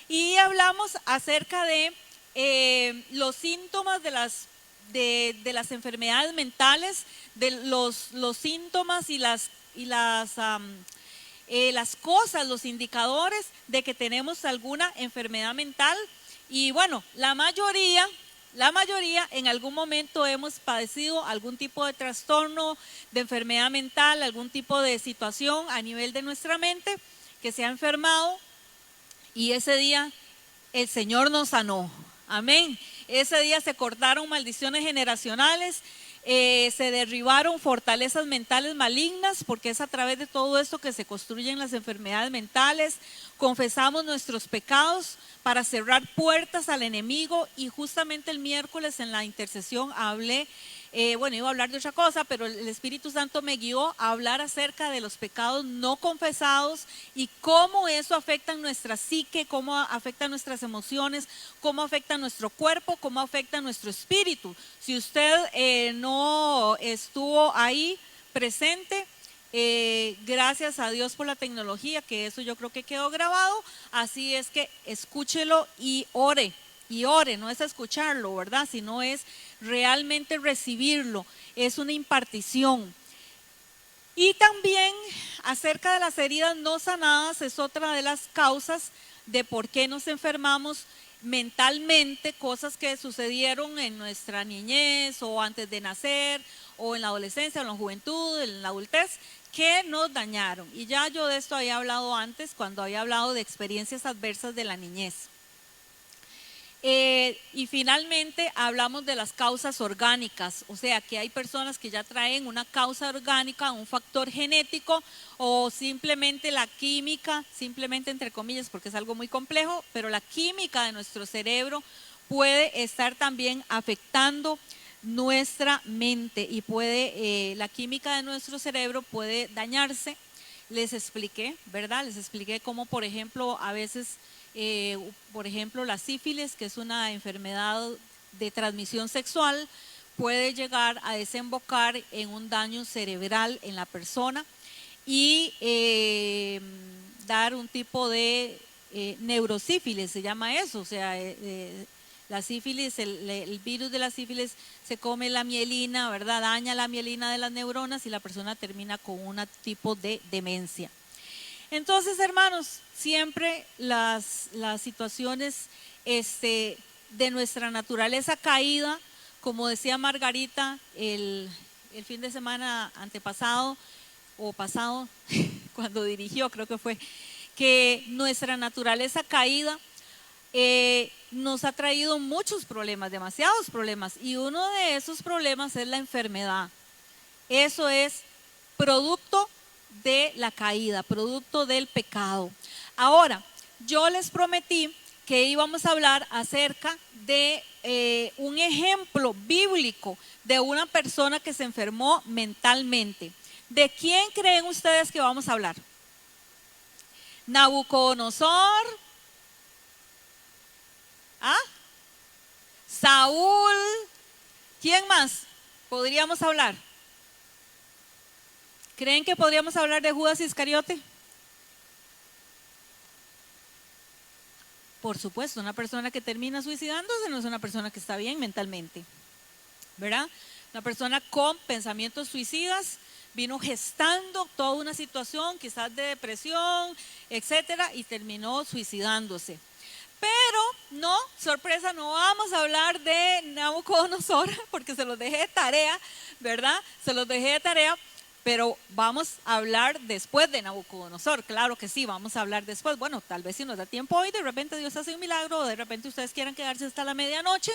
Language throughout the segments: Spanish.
y hablamos acerca de los síntomas de las enfermedades mentales, de los síntomas y las cosas, los indicadores de que tenemos alguna enfermedad mental. Y bueno, la mayoría en algún momento hemos padecido algún tipo de trastorno, de enfermedad mental, algún tipo de situación a nivel de nuestra mente que se ha enfermado, y ese día el Señor nos sanó. Amén. Ese día se cortaron maldiciones generacionales, se derribaron fortalezas mentales malignas, porque es a través de todo esto que se construyen las enfermedades mentales. Confesamos nuestros pecados para cerrar puertas al enemigo, y justamente el miércoles en la intercesión hablé, iba a hablar de otra cosa, pero el Espíritu Santo me guió a hablar acerca de los pecados no confesados y cómo eso afecta nuestra psique, cómo afecta nuestras emociones, cómo afecta nuestro cuerpo, cómo afecta nuestro espíritu. Si usted no estuvo ahí presente, gracias a Dios por la tecnología, que eso yo creo que quedó grabado, así es que escúchelo y ore, no es escucharlo, ¿verdad? Sino es realmente recibirlo, es una impartición. Y también acerca de las heridas no sanadas, es otra de las causas de por qué nos enfermamos mentalmente, cosas que sucedieron en nuestra niñez o antes de nacer o en la adolescencia o en la juventud, en la adultez, que nos dañaron. Y ya yo de esto había hablado antes, cuando había hablado de experiencias adversas de la niñez. Y finalmente hablamos de las causas orgánicas, o sea que hay personas que ya traen una causa orgánica, un factor genético, o simplemente la química, simplemente entre comillas porque es algo muy complejo, pero la química de nuestro cerebro puede estar también afectando nuestra mente, y la química de nuestro cerebro puede dañarse. Les expliqué, ¿verdad? Les expliqué cómo, por ejemplo, a veces la sífilis, que es una enfermedad de transmisión sexual, puede llegar a desembocar en un daño cerebral en la persona y dar un tipo de neurosífilis, se llama eso. O sea, la sífilis, el virus de la sífilis se come la mielina, ¿verdad? Daña la mielina de las neuronas y la persona termina con un tipo de demencia. Entonces, hermanos, siempre las situaciones de nuestra naturaleza caída, como decía Margarita el fin de semana antepasado o pasado, cuando dirigió, creo que fue, que nuestra naturaleza caída nos ha traído muchos problemas, demasiados problemas, y uno de esos problemas es la enfermedad. Eso es producto de la caída, producto del pecado. Ahora, yo les prometí que íbamos a hablar acerca de un ejemplo bíblico de una persona que se enfermó mentalmente. ¿De quién creen ustedes que vamos a hablar? Nabucodonosor, ¿ah? Saúl, ¿quién más podríamos hablar? ¿Creen que podríamos hablar de Judas Iscariote? Por supuesto, una persona que termina suicidándose no es una persona que está bien mentalmente, ¿verdad? Una persona con pensamientos suicidas vino gestando toda una situación, quizás de depresión, etcétera, y terminó suicidándose. Pero no, sorpresa, no vamos a hablar de Nabucodonosor porque se los dejé de tarea, ¿verdad? Se los dejé de tarea. Pero vamos a hablar después de Nabucodonosor, claro que sí, vamos a hablar después. Bueno, tal vez si nos da tiempo hoy, de repente Dios hace un milagro, o de repente ustedes quieran quedarse hasta la medianoche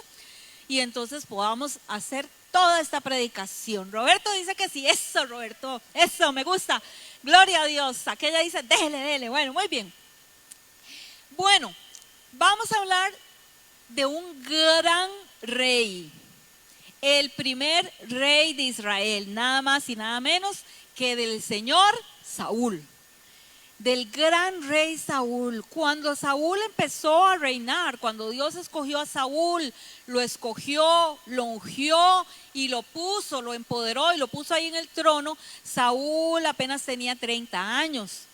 y entonces podamos hacer toda esta predicación. Roberto dice que sí, eso Roberto, eso me gusta, gloria a Dios. Aquella dice, déjele, bueno, muy bien. Bueno, vamos a hablar de un gran rey. El primer rey de Israel, nada más y nada menos que del señor Saúl, del gran rey Saúl. Cuando Saúl empezó a reinar, cuando Dios escogió a Saúl, lo escogió, lo ungió y lo puso, lo empoderó y lo puso ahí en el trono, Saúl apenas tenía 30 años,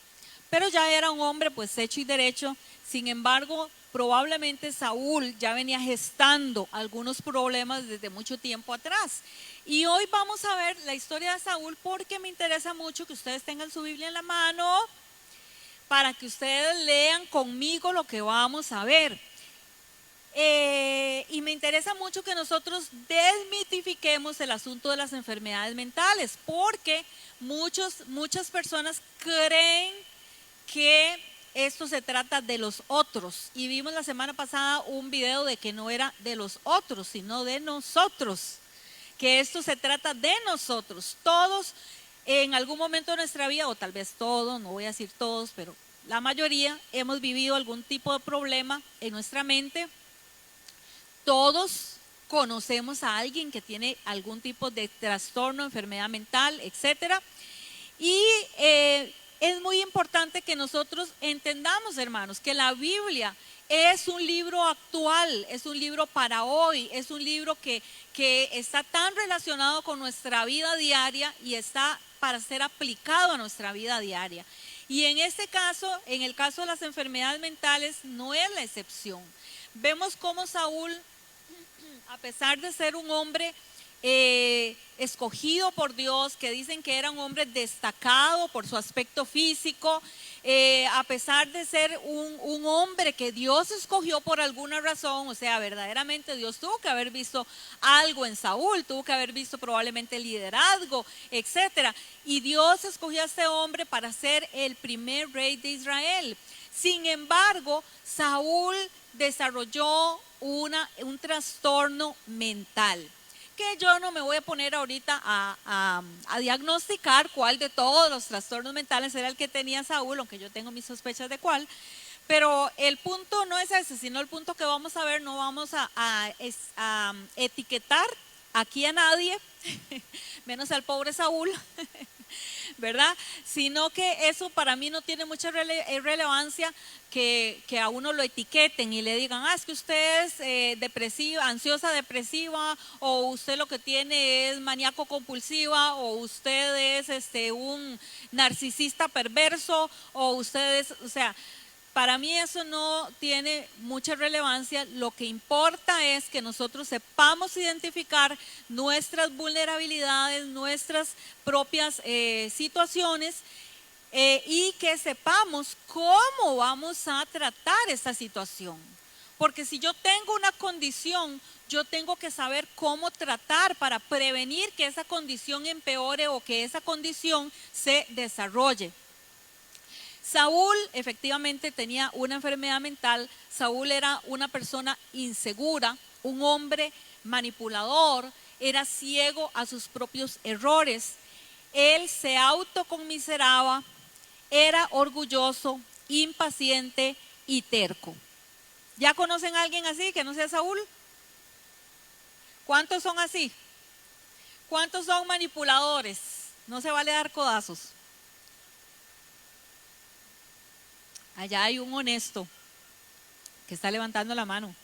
pero ya era un hombre pues hecho y derecho. Sin embargo, probablemente Saúl ya venía gestando algunos problemas desde mucho tiempo atrás. Y hoy vamos a ver la historia de Saúl porque me interesa mucho que ustedes tengan su Biblia en la mano para que ustedes lean conmigo lo que vamos a ver. Y me interesa mucho que nosotros desmitifiquemos el asunto de las enfermedades mentales, porque muchas personas creen que esto se trata de los otros. Y vimos la semana pasada un video de que no era de los otros, sino de nosotros, que esto se trata de nosotros. Todos en algún momento de nuestra vida, o tal vez todos, no voy a decir todos, pero la mayoría hemos vivido algún tipo de problema en nuestra mente. Todos conocemos a alguien que tiene algún tipo de trastorno, enfermedad mental, etcétera. Y es muy importante que nosotros entendamos, hermanos, que la Biblia es un libro actual, es un libro para hoy, es un libro que está tan relacionado con nuestra vida diaria y está para ser aplicado a nuestra vida diaria. Y en este caso, en el caso de las enfermedades mentales, no es la excepción. Vemos cómo Saúl, a pesar de ser un hombre escogido por Dios, que dicen que era un hombre destacado por su aspecto físico, a pesar de ser un hombre que Dios escogió por alguna razón, o sea, verdaderamente Dios tuvo que haber visto algo en Saúl, tuvo que haber visto probablemente liderazgo, etcétera, y Dios escogió a este hombre para ser el primer rey de Israel. Sin embargo, Saúl desarrolló un trastorno mental, que yo no me voy a poner ahorita a diagnosticar cuál de todos los trastornos mentales era el que tenía Saúl, aunque yo tengo mis sospechas de cuál. Pero el punto no es ese, sino el punto que vamos a ver, no vamos a etiquetar aquí a nadie, menos al pobre Saúl, ¿verdad? Sino que eso para mí no tiene mucha relevancia, que a uno lo etiqueten y le digan, es que usted es depresiva, ansiosa depresiva, o usted lo que tiene es maníaco compulsiva, o usted es un narcisista perverso, o usted es, o sea, para mí eso no tiene mucha relevancia. Lo que importa es que nosotros sepamos identificar nuestras vulnerabilidades, nuestras propias situaciones, y que sepamos cómo vamos a tratar esta situación. Porque si yo tengo una condición, yo tengo que saber cómo tratar para prevenir que esa condición empeore o que esa condición se desarrolle. Saúl efectivamente tenía una enfermedad mental. Saúl era una persona insegura, un hombre manipulador, era ciego a sus propios errores. Él se autoconmiseraba, era orgulloso, impaciente y terco. ¿Ya conocen a alguien así que no sea Saúl? ¿Cuántos son así? ¿Cuántos son manipuladores? No se vale dar codazos. Allá hay un honesto que está levantando la mano.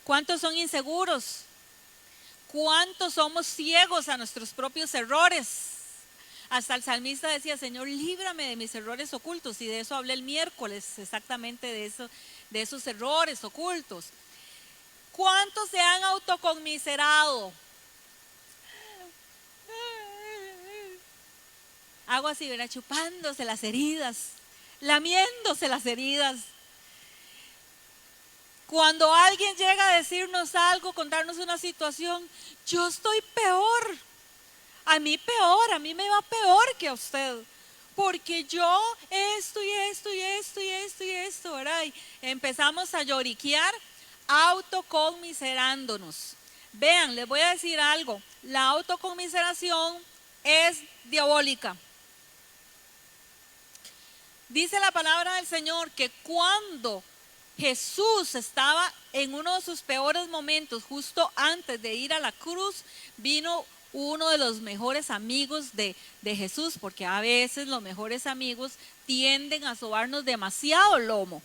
¿Cuántos son inseguros? ¿Cuántos somos ciegos a nuestros propios errores? Hasta el salmista decía, Señor, líbrame de mis errores ocultos. Y de eso hablé el miércoles, exactamente de esos errores ocultos. ¿Cuántos se han autoconmiserado? Hago así, ¿verdad? Chupándose las heridas, lamiéndose las heridas. Cuando alguien llega a decirnos algo, contarnos una situación, yo estoy peor, a mí me va peor que a usted, porque yo esto y esto y esto y esto y esto, ¿verdad? Y empezamos a lloriquear, autoconmiserándonos. Vean, les voy a decir algo, la autoconmiseración es diabólica. Dice la palabra del Señor que cuando Jesús estaba en uno de sus peores momentos, justo antes de ir a la cruz, vino uno de los mejores amigos de Jesús, porque a veces los mejores amigos tienden a sobarnos demasiado el lomo.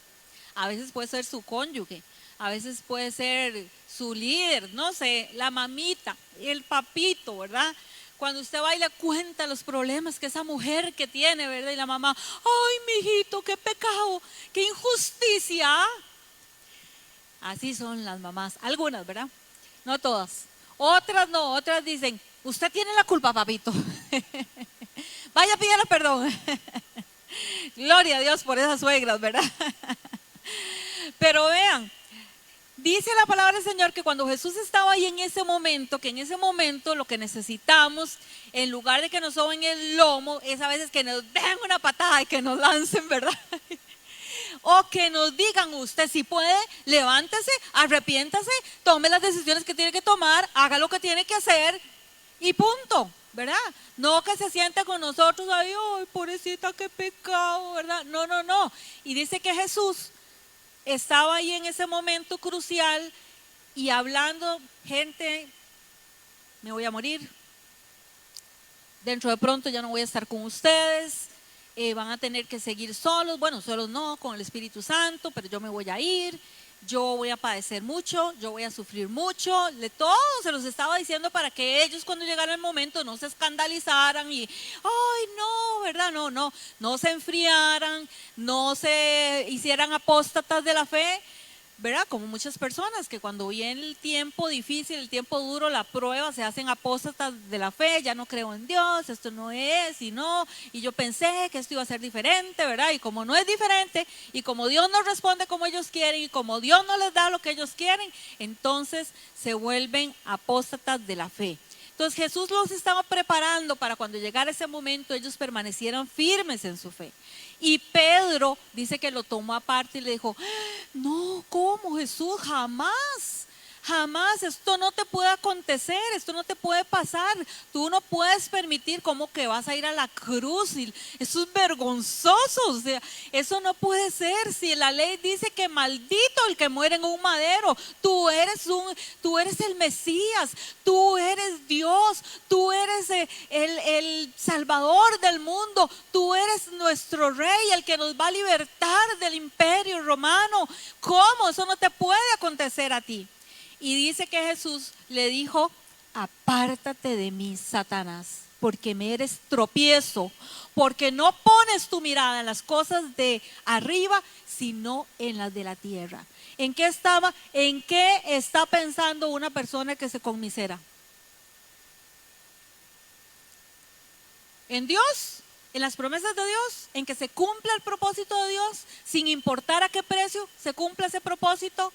A veces puede ser su cónyuge, a veces puede ser su líder, no sé, la mamita, el papito, ¿verdad? Cuando usted va y le cuenta los problemas que esa mujer que tiene, ¿verdad? Y la mamá, ay, mijito, qué pecado, qué injusticia. Así son las mamás, algunas, ¿verdad? No todas. Otras no, otras dicen, usted tiene la culpa, papito. Vaya, pídale perdón. Gloria a Dios por esas suegras, ¿verdad? Pero vean, dice la palabra del Señor que cuando Jesús estaba ahí en ese momento, que en ese momento lo que necesitamos, en lugar de que nos soben el lomo, es a veces que nos den una patada y que nos lancen, ¿verdad? O que nos digan, usted si puede, levántese, arrepiéntase, tome las decisiones que tiene que tomar, haga lo que tiene que hacer y punto, ¿verdad? No que se siente con nosotros, ay, pobrecita, qué pecado, ¿verdad? No, no, no. Y dice que Jesús estaba ahí en ese momento crucial y hablando, gente, me voy a morir, dentro de pronto ya no voy a estar con ustedes, van a tener que seguir solos, bueno, solos no, con el Espíritu Santo, pero yo me voy a ir, yo voy a padecer mucho, yo voy a sufrir mucho, de todo se los estaba diciendo para que ellos cuando llegara el momento no se escandalizaran y, ay no, ¿verdad? No, no, no se enfriaran, no se hicieran apóstatas de la fe, ¿verdad? Como muchas personas que cuando viene el tiempo difícil, el tiempo duro, la prueba, se hacen apóstatas de la fe, ya no creo en Dios, esto no es, y no, y yo pensé que esto iba a ser diferente, ¿verdad? Y como no es diferente, y como Dios no responde como ellos quieren, y como Dios no les da lo que ellos quieren, entonces se vuelven apóstatas de la fe. Entonces Jesús los estaba preparando para cuando llegara ese momento ellos permanecieran firmes en su fe. Y Pedro dice que lo tomó aparte y le dijo, no, ¿cómo Jesús? Jamás, jamás, esto no te puede acontecer, esto no te puede pasar, tú no puedes permitir como que vas a ir a la cruz, y eso es vergonzoso, o sea, eso no puede ser, si la ley dice que maldito el que muere en un madero, tú eres el Mesías, tú eres Dios, tú eres el Salvador del mundo, tú eres nuestro Rey, el que nos va a libertar del imperio romano, ¿cómo? Eso no te puede acontecer a ti. Y dice que Jesús le dijo, apártate de mí, Satanás, porque me eres tropiezo, porque no pones tu mirada en las cosas de arriba, sino en las de la tierra. ¿En qué estaba? ¿En qué está pensando una persona que se conmisera? ¿En Dios? ¿En las promesas de Dios? ¿En que se cumpla el propósito de Dios? Sin importar a qué precio se cumpla ese propósito.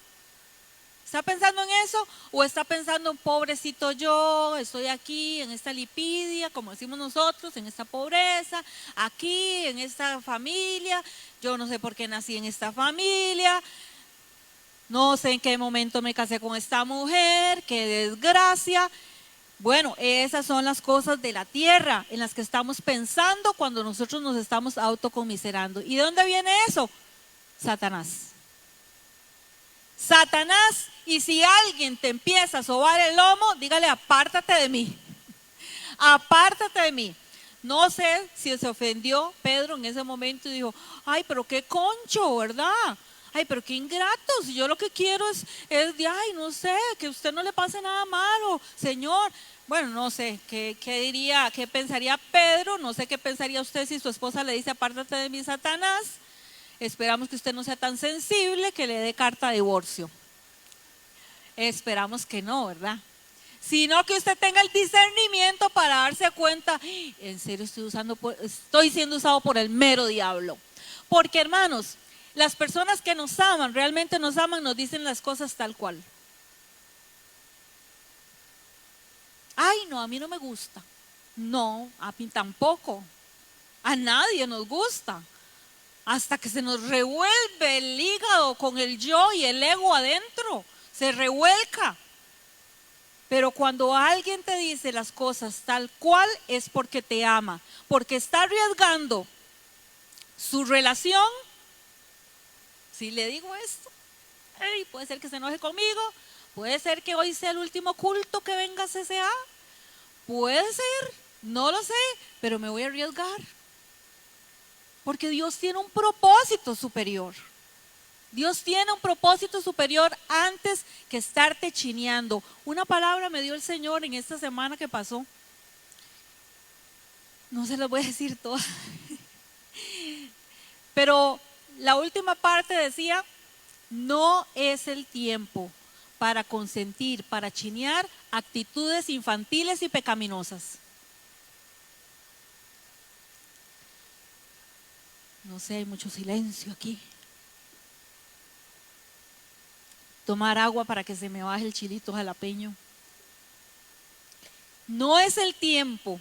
¿Está pensando en eso? ¿O está pensando en pobrecito yo, estoy aquí en esta lipidia, como decimos nosotros, en esta pobreza, aquí, en esta familia, yo no sé por qué nací en esta familia, no sé en qué momento me casé con esta mujer, qué desgracia? Bueno, esas son las cosas de la tierra en las que estamos pensando cuando nosotros nos estamos autocomiserando. ¿Y de dónde viene eso? Satanás. Satanás, y si alguien te empieza a sobar el lomo, dígale, apártate de mí, apártate de mí. No sé si se ofendió Pedro en ese momento y dijo, ay, pero qué concho, ¿verdad? Ay, pero qué ingrato, si yo lo que quiero es de, ay, no sé, que a usted no le pase nada malo, Señor. Bueno, no sé, ¿qué diría, qué pensaría Pedro? No sé qué pensaría usted si su esposa le dice, apártate de mí, Satanás. Esperamos que usted no sea tan sensible que le dé carta de divorcio. Esperamos que no, ¿verdad? Sino que usted tenga el discernimiento para darse cuenta, en serio estoy siendo usado por el mero diablo. Porque hermanos, las personas que nos aman, realmente nos aman, nos dicen las cosas tal cual. Ay, no, a mí no me gusta. No, a mí tampoco. A nadie nos gusta. Hasta que se nos revuelve el hígado con el yo y el ego adentro. Se revuelca. Pero cuando alguien te dice las cosas tal cual es porque te ama, porque está arriesgando su relación. Si le digo esto, hey, puede ser que se enoje conmigo, puede ser que hoy sea el último culto que venga a CCA, puede ser, no lo sé, pero me voy a arriesgar. Porque Dios tiene un propósito superior. Dios tiene un propósito superior antes que estarte chineando. Una palabra me dio el Señor en esta semana que pasó. No se las voy a decir todas. Pero la última parte decía No es el tiempo para consentir, para chinear actitudes infantiles y pecaminosas. No sé, hay mucho silencio aquí. Tomar agua para que se me baje el chilito jalapeño. No es el tiempo.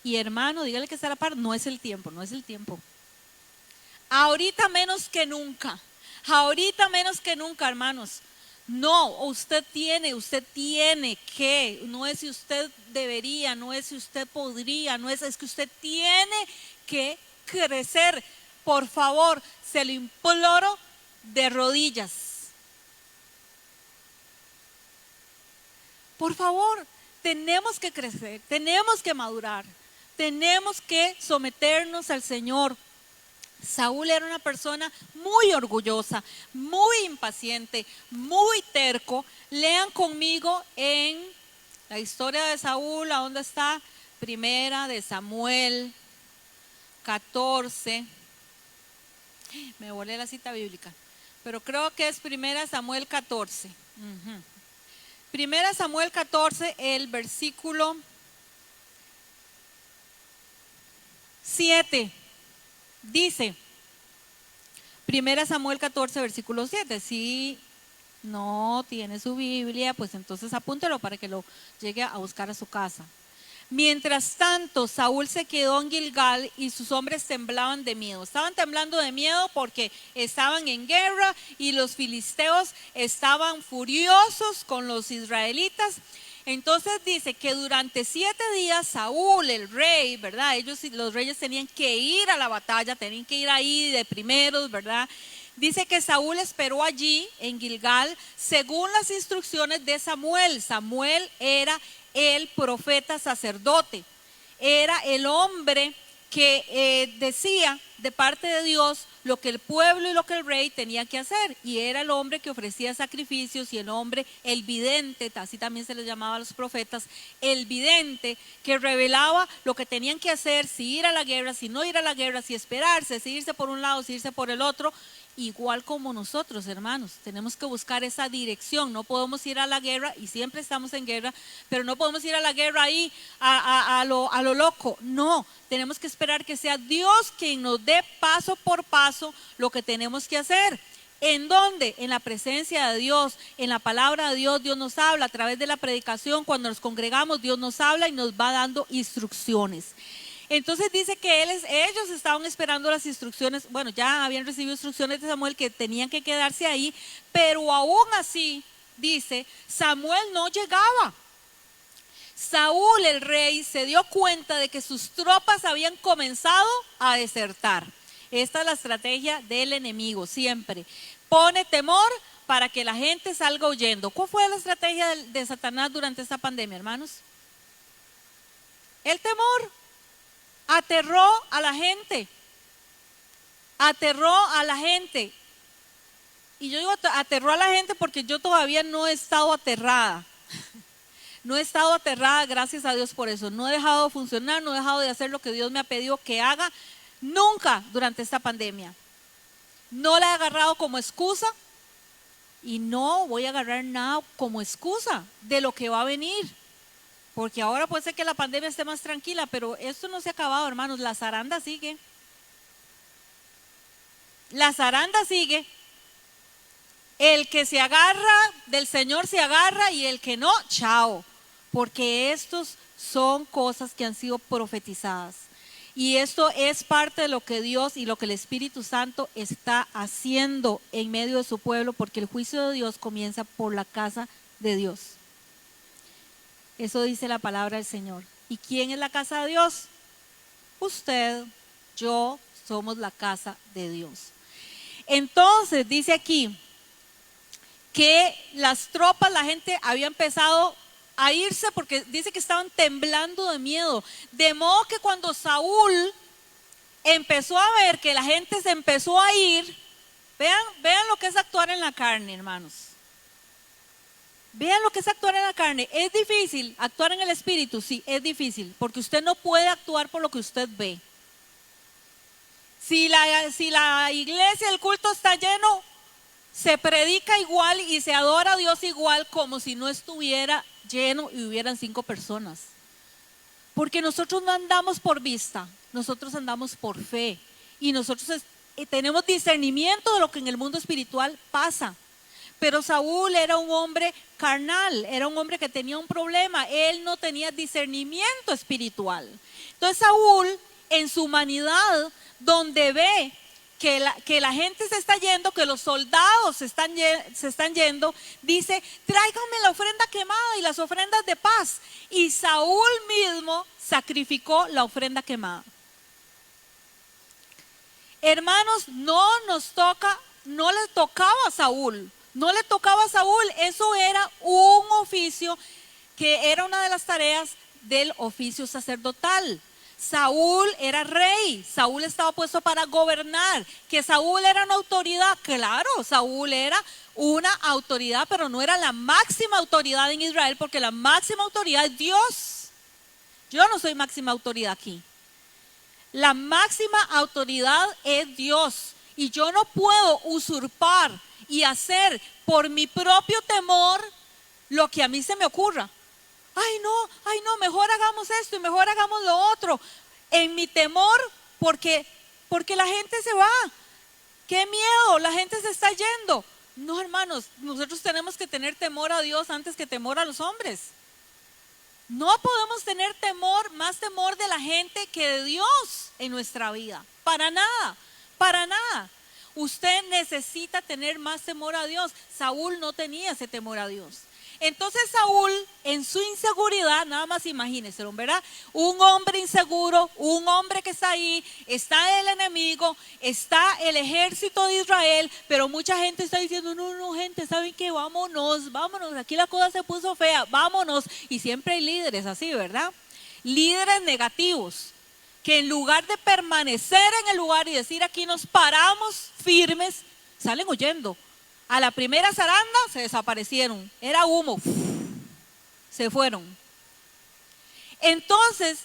Y hermano, dígale que está a la par, no es el tiempo, no es el tiempo. Ahorita menos que nunca. Ahorita menos que nunca, hermanos. No, usted tiene que, no es si usted debería, no es si usted podría, no es que usted tiene que crecer. Por favor, se lo imploro de rodillas. Por favor, tenemos que crecer, tenemos que madurar, tenemos que someternos al Señor. Saúl era una persona muy orgullosa, muy impaciente, muy terco. Lean conmigo en la historia de Saúl, ¿a dónde está? Primera de Samuel 14. Me volé la cita bíblica, pero creo que es Primera de Samuel 14. Primera de Samuel 14, el versículo 7. Dice, Primera Samuel 14, versículo 7. Si no tiene su Biblia, pues entonces apúntelo para que lo llegue a buscar a su casa. Mientras tanto, Saúl se quedó en Gilgal y sus hombres temblaban de miedo. Estaban temblando de miedo porque estaban en guerra y los filisteos estaban furiosos con los israelitas. Entonces dice que durante 7 días Saúl, el rey, ¿verdad? Los reyes tenían que ir a la batalla, tenían que ir ahí de primeros, ¿verdad? Dice que Saúl esperó allí en Gilgal según las instrucciones de Samuel. Samuel era el profeta sacerdote, era el hombre que decía de parte de Dios lo que el pueblo y lo que el rey tenía que hacer, y era el hombre que ofrecía sacrificios, y el hombre, el vidente, así también se les llamaba a los profetas, el vidente que revelaba lo que tenían que hacer, si ir a la guerra, si no ir a la guerra, si esperarse, si irse por un lado, si irse por el otro. Igual como nosotros, hermanos, tenemos que buscar esa dirección. No podemos ir a la guerra, y siempre estamos en guerra, pero no podemos ir a la guerra ahí a lo loco. No, tenemos que esperar que sea Dios quien nos dé paso por paso lo que tenemos que hacer. ¿En dónde? En la presencia de Dios, en la palabra de Dios. Dios nos habla a través de la predicación. Cuando nos congregamos, Dios nos habla y nos va dando instrucciones. Entonces dice que ellos estaban esperando las instrucciones. Bueno, ya habían recibido instrucciones de Samuel que tenían que quedarse ahí, pero aún así, dice, Samuel no llegaba. Saúl, el rey, se dio cuenta de que sus tropas habían comenzado a desertar. Esta es la estrategia del enemigo, siempre. Pone temor para que la gente salga huyendo. ¿Cuál fue la estrategia de Satanás durante esta pandemia, hermanos? El temor. Aterró a la gente. Aterró a la gente. Y yo digo aterró a la gente porque yo todavía no he estado aterrada. No he estado aterrada, gracias a Dios por eso. No he dejado de funcionar, no he dejado de hacer lo que Dios me ha pedido que haga nunca durante esta pandemia. No la he agarrado como excusa y no voy a agarrar nada como excusa de lo que va a venir. Porque ahora puede ser que la pandemia esté más tranquila, pero esto no se ha acabado, hermanos. La zaranda sigue. La zaranda sigue. El que se agarra del Señor se agarra, y el que no, chao. Porque estos son cosas que han sido profetizadas. Y esto es parte de lo que Dios y lo que el Espíritu Santo está haciendo en medio de su pueblo, porque el juicio de Dios comienza por la casa de Dios. Eso dice la palabra del Señor. ¿Y quién es la casa de Dios? Usted, yo, somos la casa de Dios. Entonces dice aquí que las tropas, la gente había empezado a irse porque dice que estaban temblando de miedo. De modo que cuando Saúl empezó a ver que la gente se empezó a ir, vean lo que es actuar en la carne, hermanos. Vean lo que es actuar en la carne. ¿Es difícil actuar en el espíritu? Sí, es difícil, porque usted no puede actuar por lo que usted ve. Si la iglesia, el culto está lleno, se predica igual y se adora a Dios igual como si no estuviera lleno y hubieran 5 personas. Porque nosotros no andamos por vista, nosotros andamos por fe. Y nosotros tenemos discernimiento de lo que en el mundo espiritual pasa. Pero Saúl era un hombre carnal, era un hombre que tenía un problema. Él no tenía discernimiento espiritual. Entonces Saúl, en su humanidad, donde ve que la gente se está yendo, que los soldados se están yendo, dice: tráiganme la ofrenda quemada y las ofrendas de paz. Y Saúl mismo sacrificó la ofrenda quemada. Hermanos, no le tocaba a Saúl. No le tocaba a Saúl, eso era un oficio que era una de las tareas del oficio sacerdotal. Saúl era rey, Saúl estaba puesto para gobernar. Que Saúl era una autoridad, claro, Saúl era una autoridad, pero no era la máxima autoridad en Israel, porque la máxima autoridad es Dios. Yo no soy máxima autoridad aquí. La máxima autoridad es Dios, y yo no puedo usurpar y hacer por mi propio temor lo que a mí se me ocurra. Ay no, mejor hagamos esto y mejor hagamos lo otro. En mi temor, porque la gente se va. ¡Qué miedo! La gente se está yendo. No, hermanos, nosotros tenemos que tener temor a Dios antes que temor a los hombres. No podemos tener temor, más temor de la gente que de Dios en nuestra vida. Para nada, para nada. Usted necesita tener más temor a Dios. Saúl no tenía ese temor a Dios. Entonces Saúl, en su inseguridad, nada más imagínense, ¿verdad? Un hombre inseguro, un hombre que está ahí, está el enemigo, está el ejército de Israel, pero mucha gente está diciendo: no, gente, ¿saben qué? Vámonos, aquí la cosa se puso fea, vámonos. Y siempre hay líderes así, ¿verdad? Líderes negativos, que en lugar de permanecer en el lugar y decir: aquí nos paramos firmes, salen huyendo. A la primera zaranda se desaparecieron, era humo, se fueron. Entonces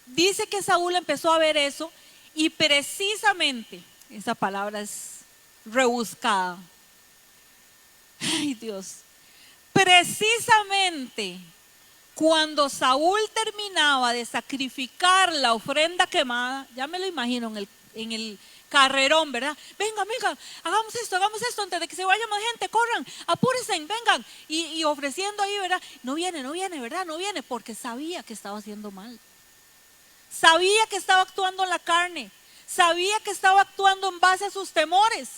dice que Saúl empezó a ver eso, y precisamente, esa palabra es rebuscada, ay Dios, precisamente cuando Saúl terminaba de sacrificar la ofrenda quemada, ya me lo imagino en el carrerón, ¿verdad? Venga, hagamos esto antes de que se vaya más gente, corran, apúrense, vengan. Y ofreciendo ahí, ¿verdad? No viene, ¿verdad? No viene, porque sabía que estaba haciendo mal. Sabía que estaba actuando en la carne. Sabía que estaba actuando en base a sus temores.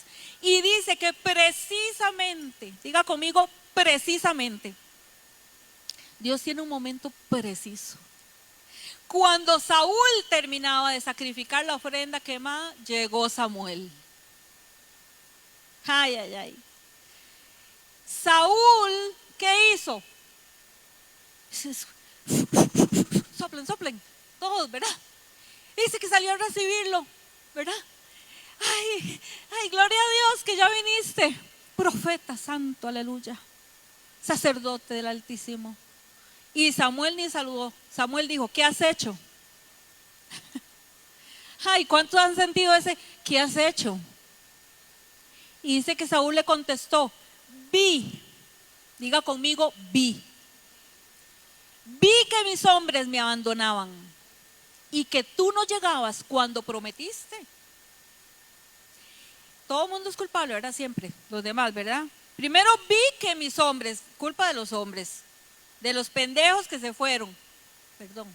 Y dice que precisamente, diga conmigo, precisamente, Dios tiene un momento preciso. Cuando Saúl terminaba de sacrificar la ofrenda quemada, llegó Samuel. Ay. Saúl, ¿qué hizo? Soplen, todos, ¿verdad? Dice que salió a recibirlo, ¿verdad? Ay, gloria a Dios que ya viniste. Profeta santo, aleluya. Sacerdote del Altísimo. Y Samuel ni saludó. Samuel dijo: ¿qué has hecho? Ay, ¿cuántos han sentido ese? ¿Qué has hecho? Y dice que Saúl le contestó: vi, diga conmigo, vi que mis hombres me abandonaban y que tú no llegabas cuando prometiste. Todo el mundo es culpable, ¿verdad? Siempre, los demás, ¿verdad? Primero vi que mis hombres, culpa de los hombres, de los pendejos que se fueron, perdón,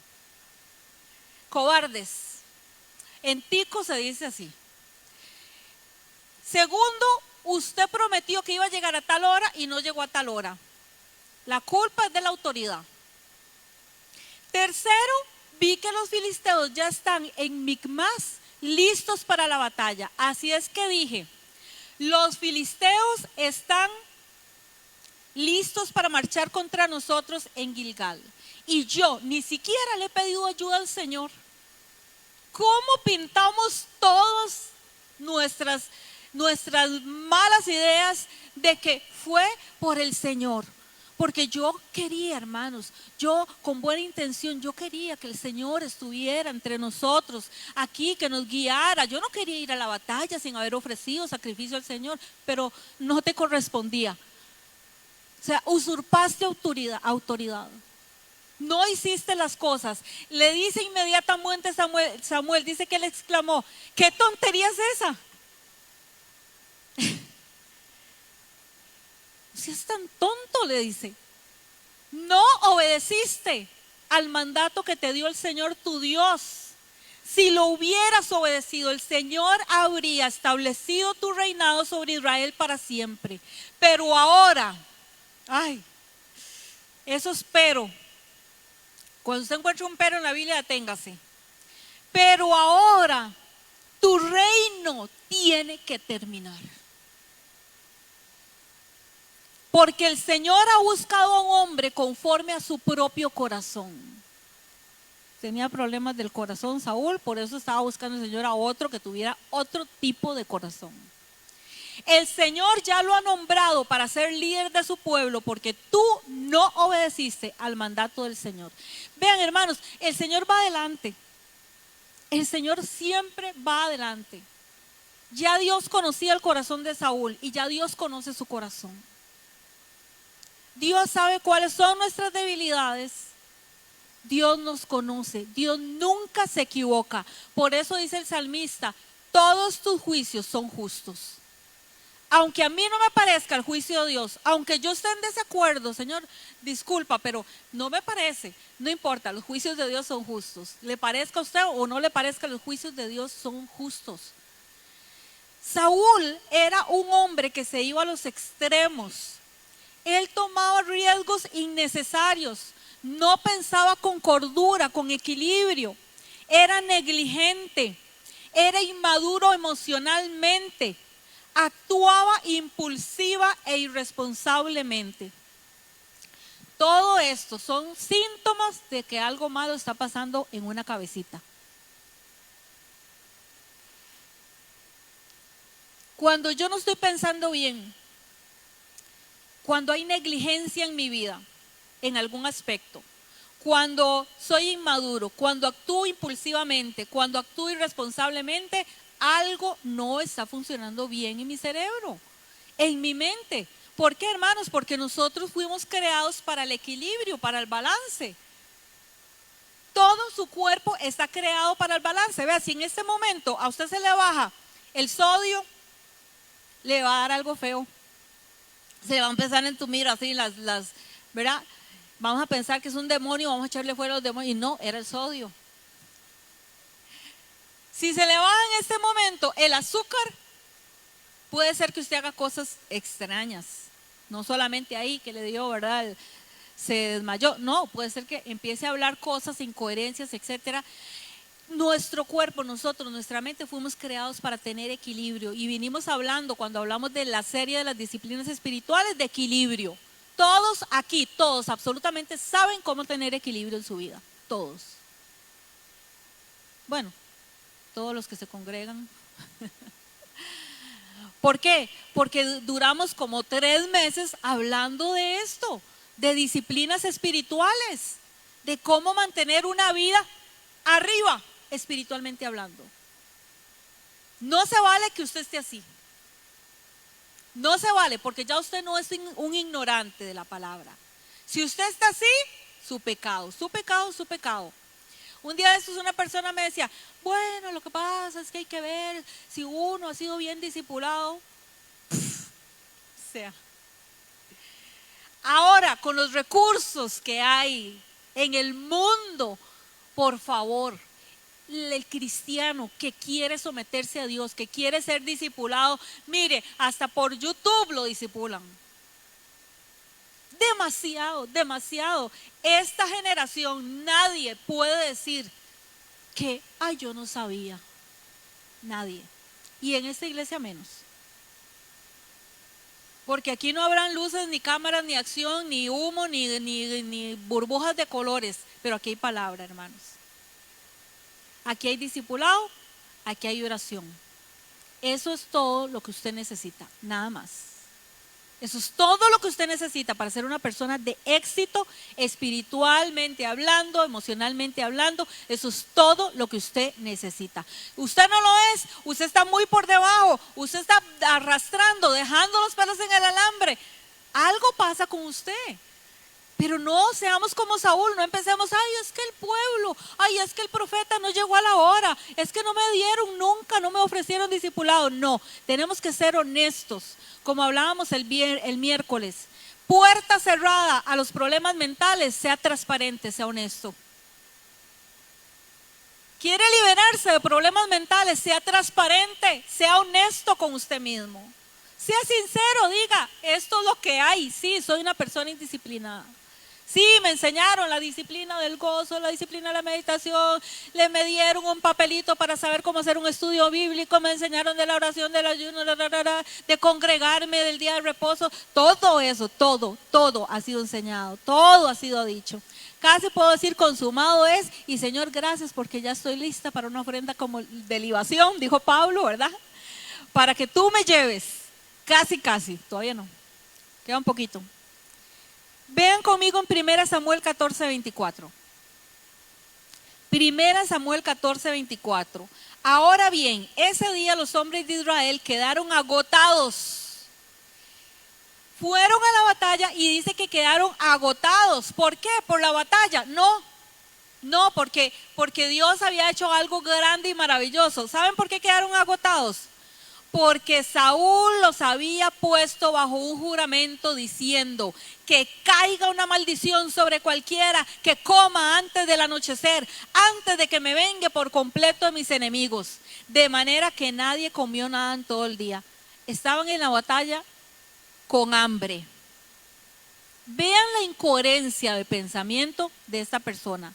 cobardes. En tico se dice así. Segundo, usted prometió que iba a llegar a tal hora y no llegó a tal hora. La culpa es de la autoridad. Tercero, vi que los filisteos ya están en Micmas listos para la batalla. Así es que dije: los filisteos están listos para marchar contra nosotros en Gilgal. Y yo ni siquiera le he pedido ayuda al Señor. ¿Cómo pintamos todos nuestras malas ideas de que fue por el Señor? Porque yo quería, hermanos, yo con buena intención, yo quería que el Señor estuviera entre nosotros, aquí, que nos guiara. Yo no quería ir a la batalla sin haber ofrecido sacrificio al Señor, pero no te correspondía. O sea, usurpaste autoridad. No hiciste las cosas. Le dice inmediatamente Samuel, dice que él exclamó: ¿qué tontería es esa? Si es tan tonto, le dice. No obedeciste al mandato que te dio el Señor tu Dios. Si lo hubieras obedecido, el Señor habría establecido tu reinado sobre Israel para siempre. Pero ahora, ay, eso es pero. Cuando usted encuentre un pero en la Biblia, deténgase. Pero ahora tu reino tiene que terminar. Porque el Señor ha buscado a un hombre conforme a su propio corazón. Tenía problemas del corazón Saúl, por eso estaba buscando el Señor a otro que tuviera otro tipo de corazón. El Señor ya lo ha nombrado para ser líder de su pueblo porque tú no obedeciste al mandato del Señor. Vean, hermanos, el Señor va adelante. El Señor siempre va adelante. Ya Dios conocía el corazón de Saúl y ya Dios conoce su corazón. Dios sabe cuáles son nuestras debilidades. Dios nos conoce. Dios nunca se equivoca. Por eso dice el salmista: todos tus juicios son justos. Aunque a mí no me parezca el juicio de Dios, aunque yo esté en desacuerdo, Señor, disculpa, pero no me parece, no importa, los juicios de Dios son justos. Le parezca a usted o no le parezca, los juicios de Dios son justos. Saúl era un hombre que se iba a los extremos. Él tomaba riesgos innecesarios, no pensaba con cordura, con equilibrio, era negligente, era inmaduro emocionalmente, actuaba impulsiva e irresponsablemente. Todo esto son síntomas de que algo malo está pasando en una cabecita. Cuando yo no estoy pensando bien, cuando hay negligencia en mi vida, en algún aspecto, cuando soy inmaduro, cuando actúo impulsivamente, cuando actúo irresponsablemente, algo no está funcionando bien en mi cerebro, en mi mente. ¿Por qué, hermanos? Porque nosotros fuimos creados para el equilibrio, para el balance. Todo su cuerpo está creado para el balance. Vea, si en este momento a usted se le baja el sodio, le va a dar algo feo. Se va a empezar a entumir así ¿verdad? Vamos a pensar que es un demonio, vamos a echarle fuera a los demonios. Y no, era el sodio. Si se le baja en este momento el azúcar, puede ser que usted haga cosas extrañas. No solamente ahí que le dio, ¿verdad? Se desmayó. No, puede ser que empiece a hablar cosas, incoherencias, etcétera. Nuestro cuerpo, nosotros, nuestra mente fuimos creados para tener equilibrio. Y vinimos hablando, cuando hablamos de la serie de las disciplinas espirituales, de equilibrio. Todos aquí, todos absolutamente saben cómo tener equilibrio en su vida. Todos. Bueno, todos los que se congregan. ¿Por qué? Porque duramos como 3 meses hablando de esto, de disciplinas espirituales, de cómo mantener una vida arriba, espiritualmente hablando. No se vale que usted esté así. No se vale, porque ya usted no es un ignorante de la palabra. Si usted está así, su pecado, su pecado, su pecado. Un día de estos una persona me decía: bueno, lo que pasa es que hay que ver si uno ha sido bien discipulado. O sea, ahora con los recursos que hay en el mundo, por favor, el cristiano que quiere someterse a Dios, que quiere ser discipulado, mire, hasta por YouTube lo discipulan. Demasiado, demasiado. Esta generación, nadie puede decir que, ay, yo no sabía. Nadie. Y en esta iglesia menos. Porque aquí no habrán luces, ni cámaras, ni acción, ni humo, ni burbujas de colores. Pero aquí hay palabra, hermanos. Aquí hay discipulado, aquí hay oración. Eso es todo lo que usted necesita, nada más. Eso es todo lo que usted necesita para ser una persona de éxito, espiritualmente hablando, emocionalmente hablando. Eso es todo lo que usted necesita. Usted no lo es, usted está muy por debajo, usted está arrastrando, dejando los pelos en el alambre. Algo pasa con usted. Pero no seamos como Saúl, no empecemos, ay, es que el pueblo, ay, es que el profeta no llegó a la hora, es que no me dieron nunca, no me ofrecieron discipulado. No, tenemos que ser honestos, como hablábamos el miércoles. Puerta cerrada a los problemas mentales, sea transparente, sea honesto. ¿Quiere liberarse de problemas mentales? Sea transparente, sea honesto con usted mismo. Sea sincero, diga, esto es lo que hay, sí, soy una persona indisciplinada. Sí, me enseñaron la disciplina del gozo, la disciplina de la meditación, me dieron un papelito para saber cómo hacer un estudio bíblico, me enseñaron de la oración, del ayuno, de congregarme, del día de reposo. Todo eso, todo ha sido enseñado, todo ha sido dicho. Casi puedo decir consumado es, y Señor, gracias porque ya estoy lista para una ofrenda como de libación, dijo Pablo, ¿verdad? Para que tú me lleves, casi, todavía no, queda un poquito. Vean conmigo en 1 Samuel 14:24. 1 Samuel 14:24. Ahora bien, ese día los hombres de Israel quedaron agotados. Fueron a la batalla y dice que quedaron agotados. ¿Por qué? ¿Por la batalla? No, porque Dios había hecho algo grande y maravilloso. ¿Saben por qué quedaron agotados? Porque Saúl los había puesto bajo un juramento diciendo que caiga una maldición sobre cualquiera que coma antes del anochecer, antes de que me vengue por completo de mis enemigos. De manera que nadie comió nada en todo el día. Estaban en la batalla con hambre. Vean la incoherencia de pensamiento de esta persona.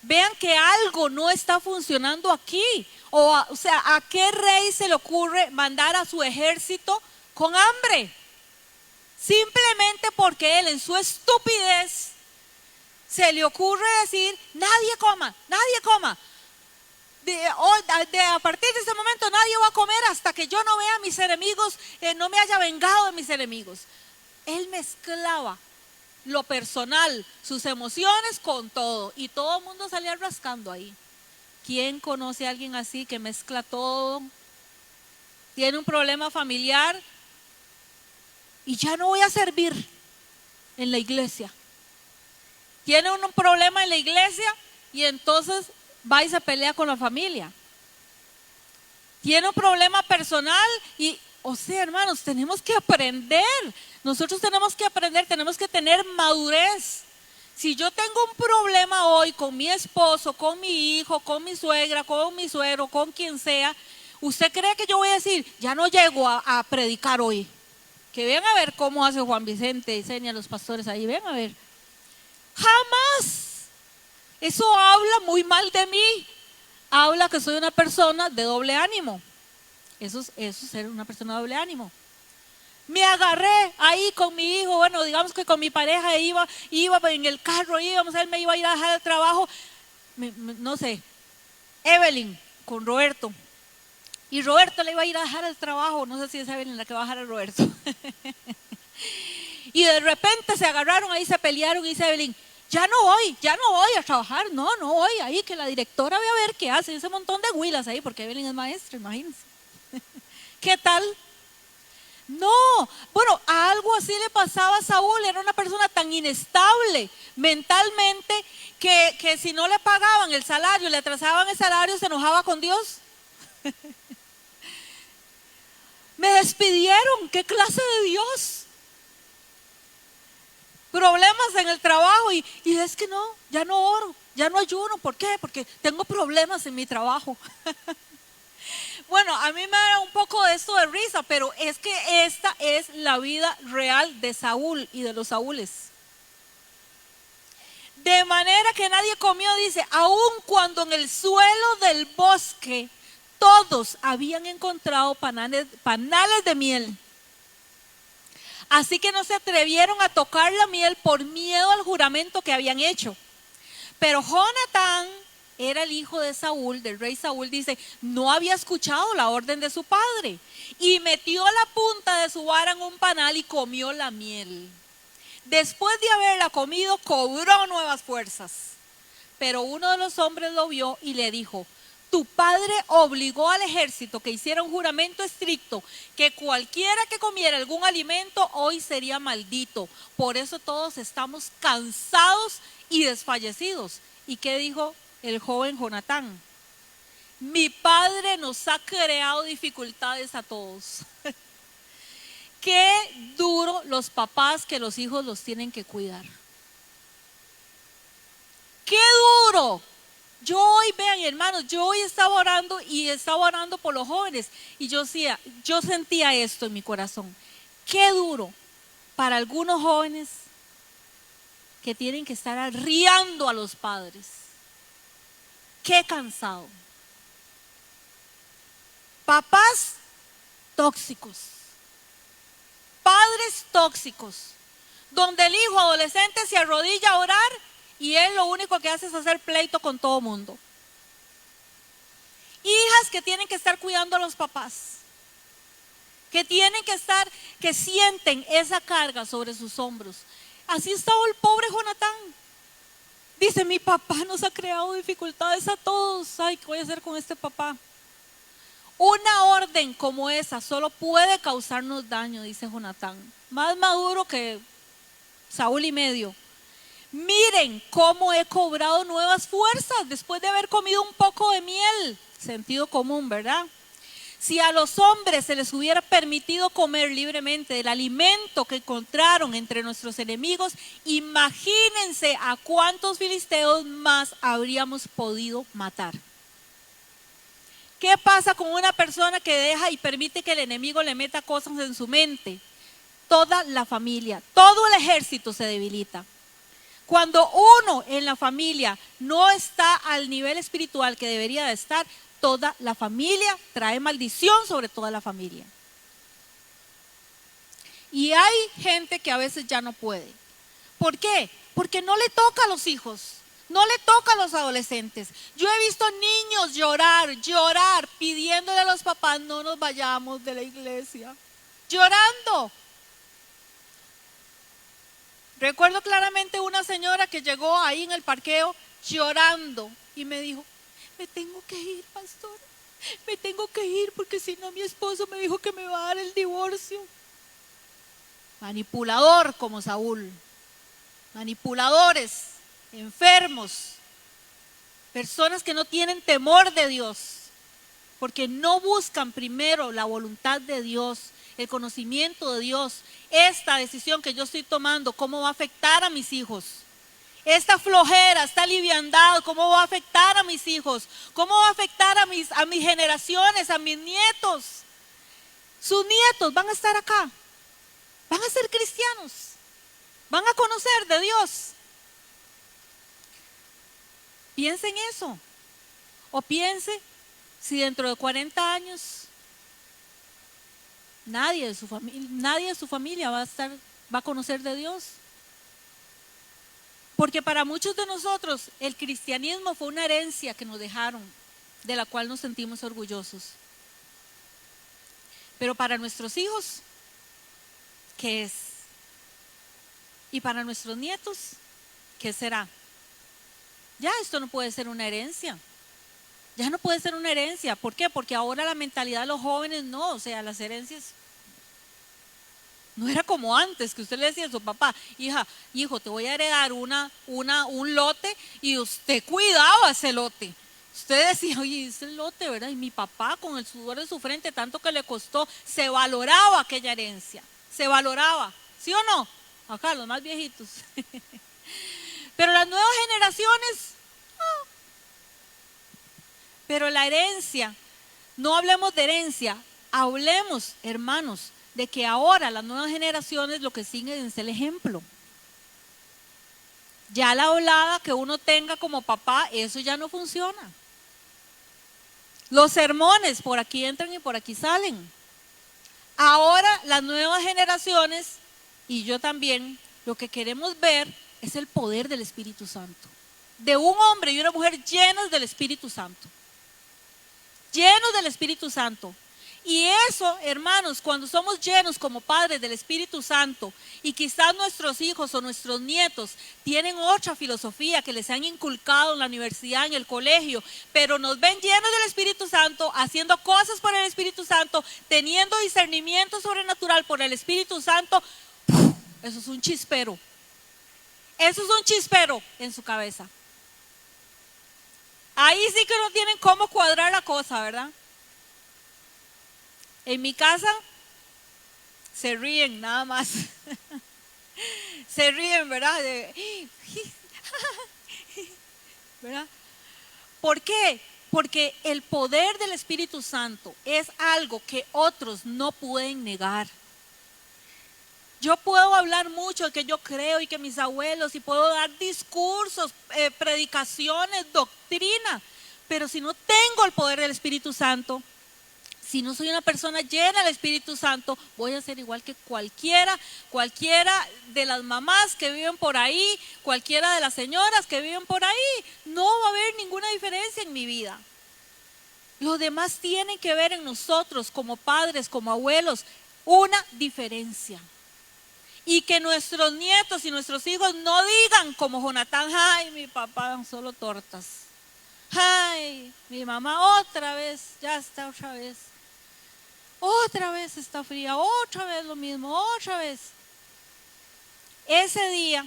Vean que algo no está funcionando aquí. O sea, ¿a qué rey se le ocurre mandar a su ejército con hambre? Simplemente porque él en su estupidez se le ocurre decir, nadie coma. A partir de ese momento nadie va a comer hasta que yo no vea a mis enemigos, no me haya vengado de mis enemigos. Él mezclaba lo personal, sus emociones con todo, y todo el mundo salía rascando ahí. ¿Quién conoce a alguien así que mezcla todo? Tiene un problema familiar y ya no voy a servir en la iglesia. Tiene un problema en la iglesia y entonces va y se pelea con la familia. Tiene un problema personal y, o sea, hermanos, tenemos que aprender. Nosotros tenemos que aprender, tenemos que tener madurez. Si yo tengo un problema hoy con mi esposo, con mi hijo, con mi suegra, con mi suegro, con quien sea, ¿usted cree que yo voy a decir, ya no llego a predicar hoy? Que vean a ver cómo hace Juan Vicente, enseña los pastores ahí, vean a ver. Jamás. Eso habla muy mal de mí. Habla que soy una persona de doble ánimo. Eso es ser una persona de doble ánimo. Me agarré ahí con mi hijo, bueno, digamos que con mi pareja iba en el carro, él me iba a ir a dejar el trabajo, no sé, Evelyn con Roberto, y Roberto le iba a ir a dejar el trabajo, no sé si es Evelyn la que va a dejar a Roberto, y de repente se agarraron ahí, se pelearon y dice Evelyn, ya no voy a trabajar, no voy ahí, que la directora ve a ver qué hace, ese montón de huilas ahí, porque Evelyn es maestra, imagínense. ¿Qué tal? No, bueno, a algo así le pasaba a Saúl, era una persona tan inestable mentalmente que si no le pagaban el salario, le atrasaban el salario, se enojaba con Dios. Me despidieron, ¿qué clase de Dios? Problemas en el trabajo y es que no, ya no oro, ya no ayuno, ¿por qué? Porque tengo problemas en mi trabajo. Bueno, a mí me da un poco de esto de risa, pero es que esta es la vida real de Saúl y de los Saúles. De manera que nadie comió, dice, aun cuando en el suelo del bosque todos habían encontrado panales de miel. Así que no se atrevieron a tocar la miel por miedo al juramento que habían hecho. Pero Jonatán era el hijo de Saúl, del rey Saúl, dice, no había escuchado la orden de su padre y metió la punta de su vara en un panal y comió la miel. Después de haberla comido, cobró nuevas fuerzas. Pero uno de los hombres lo vio y le dijo, tu padre obligó al ejército que hiciera un juramento estricto, que cualquiera que comiera algún alimento hoy sería maldito. Por eso todos estamos cansados y desfallecidos. ¿Y qué dijo el joven Jonatán? Mi padre nos ha creado dificultades a todos. Qué duro los papás que los hijos los tienen que cuidar. Qué duro. Yo hoy, vean hermanos, yo hoy estaba orando por los jóvenes y yo sentía esto en mi corazón. Qué duro para algunos jóvenes que tienen que estar arriando a los padres. Qué cansado. Papás tóxicos, padres tóxicos, donde el hijo adolescente se arrodilla a orar y él lo único que hace es hacer pleito con todo mundo. Hijas que tienen que estar cuidando a los papás, que sienten esa carga sobre sus hombros. Así estaba el pobre Jonatán. Dice, mi papá nos ha creado dificultades a todos. Ay, ¿qué voy a hacer con este papá? Una orden como esa solo puede causarnos daño, dice Jonatán. Más maduro que Saúl y medio. Miren cómo he cobrado nuevas fuerzas después de haber comido un poco de miel. Sentido común, ¿verdad? Si a los hombres se les hubiera permitido comer libremente del alimento que encontraron entre nuestros enemigos, imagínense a cuántos filisteos más habríamos podido matar. ¿Qué pasa con una persona que deja y permite que el enemigo le meta cosas en su mente? Toda la familia, todo el ejército se debilita. Cuando uno en la familia no está al nivel espiritual que debería de estar, toda la familia trae maldición sobre toda la familia. Y hay gente que a veces ya no puede. ¿Por qué? Porque no le toca a los hijos, no le toca a los adolescentes. Yo he visto niños llorar, pidiéndole a los papás, no nos vayamos de la iglesia, llorando. Recuerdo claramente una señora que llegó ahí en el parqueo llorando y me dijo, me tengo que ir, pastor, me tengo que ir porque si no mi esposo me dijo que me va a dar el divorcio. Manipulador como Saúl, manipuladores, enfermos, personas que no tienen temor de Dios, porque no buscan primero la voluntad de Dios, el conocimiento de Dios. Esta decisión que yo estoy tomando, ¿cómo va a afectar a mis hijos? Esta flojera, esta liviandad, ¿cómo va a afectar a mis hijos? ¿Cómo va a afectar a mis generaciones, a mis nietos? Sus nietos van a estar acá, van a ser cristianos, van a conocer de Dios. Piense en eso. O piense si dentro de 40 años nadie de su familia va a conocer de Dios. Porque para muchos de nosotros el cristianismo fue una herencia que nos dejaron, de la cual nos sentimos orgullosos. Pero para nuestros hijos, ¿qué es? Y para nuestros nietos, ¿qué será? Ya esto no puede ser una herencia. Ya no puede ser una herencia. ¿Por qué? Porque ahora la mentalidad de los jóvenes no, o sea, las herencias no era como antes, que usted le decía a su papá, hijo, te voy a heredar un lote y usted cuidaba ese lote. Usted decía, oye, ese lote, ¿verdad? Y mi papá con el sudor de su frente, tanto que le costó, se valoraba aquella herencia, se valoraba, ¿sí o no? Acá los más viejitos. Pero las nuevas generaciones, no. Pero la herencia, no hablemos de herencia, hablemos, hermanos, de que ahora las nuevas generaciones lo que siguen es el ejemplo. Ya la hablada que uno tenga como papá, eso ya no funciona. Los sermones por aquí entran y por aquí salen. Ahora las nuevas generaciones, y yo también, lo que queremos ver es el poder del Espíritu Santo. de un hombre y una mujer llenos del Espíritu Santo. Llenos del Espíritu Santo. Y eso, hermanos, cuando somos llenos como padres del Espíritu Santo y quizás nuestros hijos o nuestros nietos tienen otra filosofía que les han inculcado en la universidad, en el colegio, pero nos ven llenos del Espíritu Santo, haciendo cosas por el Espíritu Santo, teniendo discernimiento sobrenatural por el Espíritu Santo, eso es un chispero. Eso es un chispero en su cabeza. Ahí sí que no tienen cómo cuadrar la cosa, ¿verdad? En mi casa se ríen nada más. Se ríen, ¿verdad? ¿Verdad? ¿Por qué? Porque el poder del Espíritu Santo es algo que otros no pueden negar. Yo puedo hablar mucho de que yo creo y que mis abuelos, y puedo dar discursos, predicaciones, doctrina, pero si no tengo el poder del Espíritu Santo, si no soy una persona llena del Espíritu Santo, voy a ser igual que cualquiera de las mamás que viven por ahí, cualquiera de las señoras que viven por ahí. No va a haber ninguna diferencia en mi vida. Lo demás tiene que ver en nosotros como padres, como abuelos, una diferencia. Y que nuestros nietos y nuestros hijos no digan como Jonatán: ay, mi papá solo tortas. Ay, mi mamá otra vez, ya está otra vez. Otra vez está fría, otra vez lo mismo, otra vez. Ese día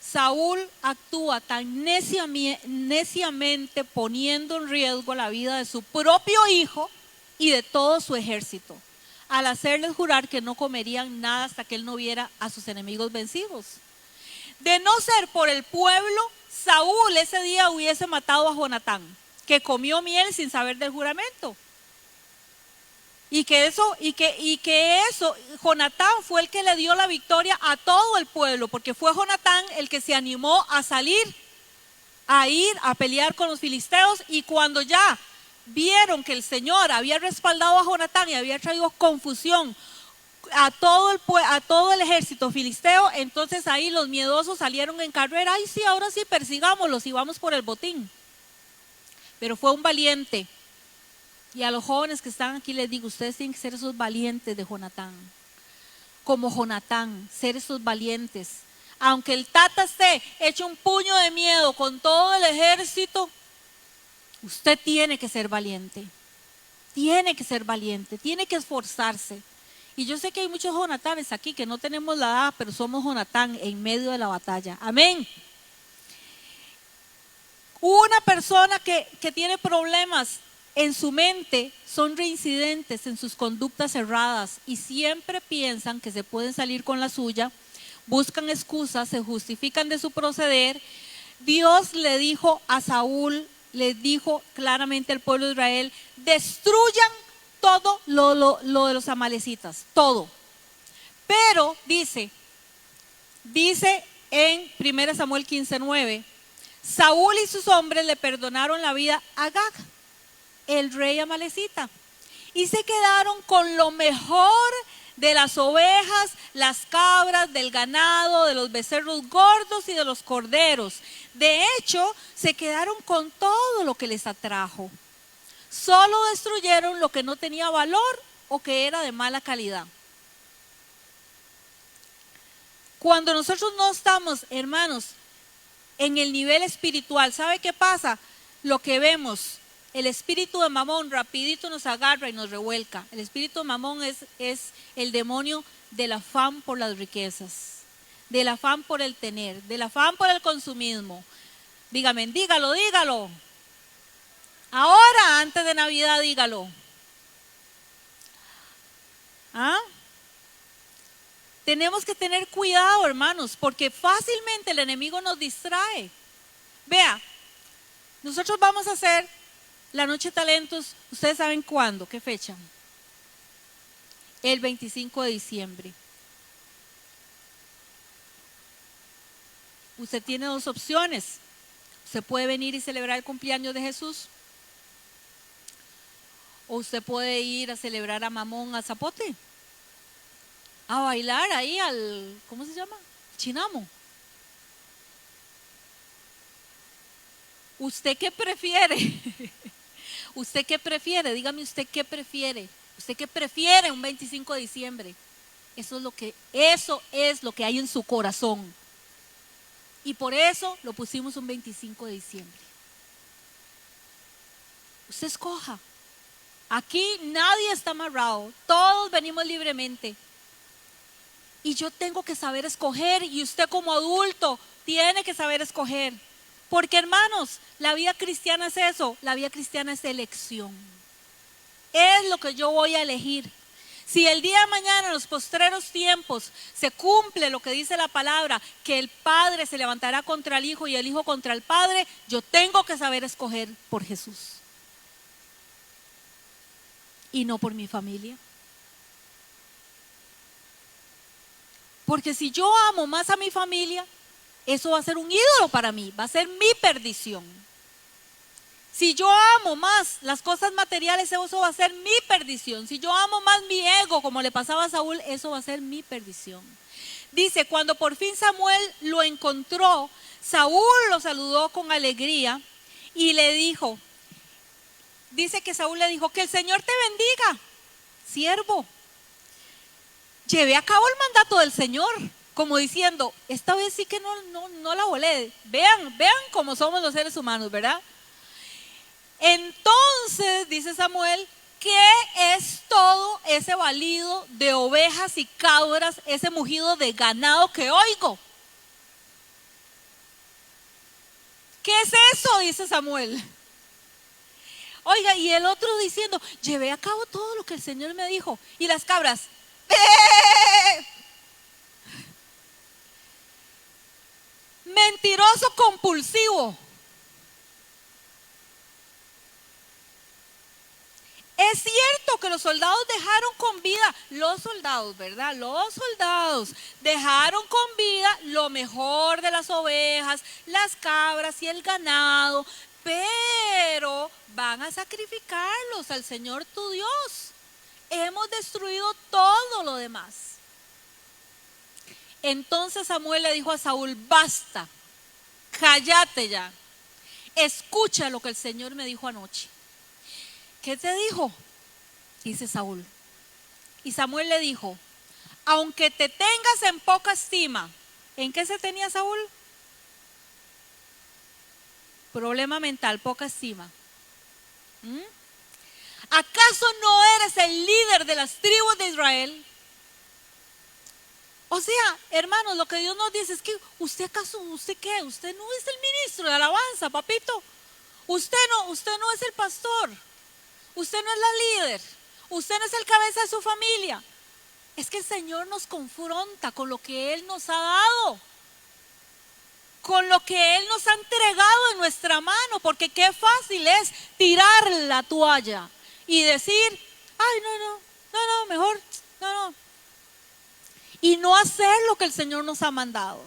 Saúl actúa tan neciamente poniendo en riesgo la vida de su propio hijo y de todo su ejército, al hacerles jurar que no comerían nada hasta que él no viera a sus enemigos vencidos. De no ser por el pueblo, Saúl ese día hubiese matado a Jonatán, que comió miel sin saber del juramento. Y que eso, Jonatán fue el que le dio la victoria a todo el pueblo, porque fue Jonatán el que se animó a salir, a ir a pelear con los filisteos. Y cuando ya vieron que el Señor había respaldado a Jonatán y había traído confusión a todo el ejército filisteo, entonces ahí los miedosos salieron en carrera. Ay, sí, ahora sí, persigámoslos y vamos por el botín. Pero fue un valiente. Y a los jóvenes que están aquí les digo, ustedes tienen que ser esos valientes de Jonatán. Como Jonatán, ser esos valientes. Aunque el tata esté hecho un puño de miedo con todo el ejército, usted tiene que ser valiente. Tiene que ser valiente, tiene que esforzarse. Y yo sé que hay muchos Jonatanes aquí que no tenemos la edad, pero somos Jonatán en medio de la batalla. Amén. Una persona que tiene problemas en su mente son reincidentes en sus conductas erradas y siempre piensan que se pueden salir con la suya, buscan excusas, se justifican de su proceder. Dios le dijo a Saúl, le dijo claramente al pueblo de Israel: destruyan todo lo de los amalecitas, todo. Pero dice en 1 Samuel 15:9, Saúl y sus hombres le perdonaron la vida a Agag, el rey amalecita, y se quedaron con lo mejor de las ovejas, las cabras, del ganado, de los becerros gordos y de los corderos. De hecho, se quedaron con todo lo que les atrajo. Solo destruyeron lo que no tenía valor o que era de mala calidad. Cuando nosotros no estamos, hermanos, en el nivel espiritual, ¿sabe qué pasa? Lo que vemos, el espíritu de Mamón rapidito nos agarra y nos revuelca. El espíritu de Mamón es el demonio del afán por las riquezas, del afán por el tener, del afán por el consumismo. Dígame, dígalo. Ahora, antes de Navidad, dígalo. ¿Ah? Tenemos que tener cuidado, hermanos, porque fácilmente el enemigo nos distrae. Vea, nosotros vamos a hacer la Noche de Talentos, ¿ustedes saben cuándo? ¿Qué fecha? El 25 de diciembre. Usted tiene dos opciones. Usted puede venir y celebrar el cumpleaños de Jesús, o usted puede ir a celebrar a Mamón, a Zapote, a bailar ahí al, ¿cómo se llama? Chinamo. ¿Usted qué prefiere? ¿Usted qué prefiere? Dígame usted qué prefiere. ¿Usted qué prefiere un 25 de diciembre? Eso es lo que hay en su corazón. Y por eso lo pusimos un 25 de diciembre. Usted escoja. Aquí nadie está amarrado. Todos venimos libremente. Y yo tengo que saber escoger, y usted como adulto tiene que saber escoger. Porque hermanos, la vida cristiana es eso, la vida cristiana es elección. Es lo que yo voy a elegir. Si el día de mañana en los postreros tiempos se cumple lo que dice la palabra, que el Padre se levantará contra el Hijo y el Hijo contra el Padre, yo tengo que saber escoger por Jesús. Y no por mi familia. Porque si yo amo más a mi familia, eso va a ser un ídolo para mí, va a ser mi perdición. Si yo amo más las cosas materiales, eso va a ser mi perdición. Si yo amo más mi ego, como le pasaba a Saúl, eso va a ser mi perdición. Dice, cuando por fin Samuel lo encontró, Saúl lo saludó con alegría y le dijo, dice que Saúl le dijo, que el Señor te bendiga, siervo. Llevé a cabo el mandato del Señor, como diciendo, esta vez sí que no la volé. Vean cómo somos los seres humanos, ¿verdad? Entonces, dice Samuel, ¿qué es todo ese balido de ovejas y cabras, ese mugido de ganado que oigo? ¿Qué es eso? Dice Samuel. Oiga, y el otro diciendo, llevé a cabo todo lo que el Señor me dijo. Y las cabras, mentiroso compulsivo. Es cierto que los soldados dejaron con vida, los soldados, ¿verdad? Los soldados dejaron con vida lo mejor de las ovejas, las cabras y el ganado, pero van a sacrificarlos al Señor tu Dios. Hemos destruido todo lo demás. Entonces Samuel le dijo a Saúl, basta, cállate ya, escucha lo que el Señor me dijo anoche. ¿Qué te dijo? Dice Saúl. Y Samuel le dijo, aunque te tengas en poca estima. ¿En qué se tenía Saúl? Problema mental, poca estima. ¿Acaso no eres el líder de las tribus de Israel? O sea, hermanos, lo que Dios nos dice es que usted qué, usted no es el ministro de alabanza, papito. Usted no es el pastor. Usted no es la líder, usted no es el cabeza de su familia. Es que el Señor nos confronta con lo que Él nos ha dado, con lo que Él nos ha entregado en nuestra mano, porque qué fácil es tirar la toalla y decir, ay, no, mejor, no. Y no hacer lo que el Señor nos ha mandado.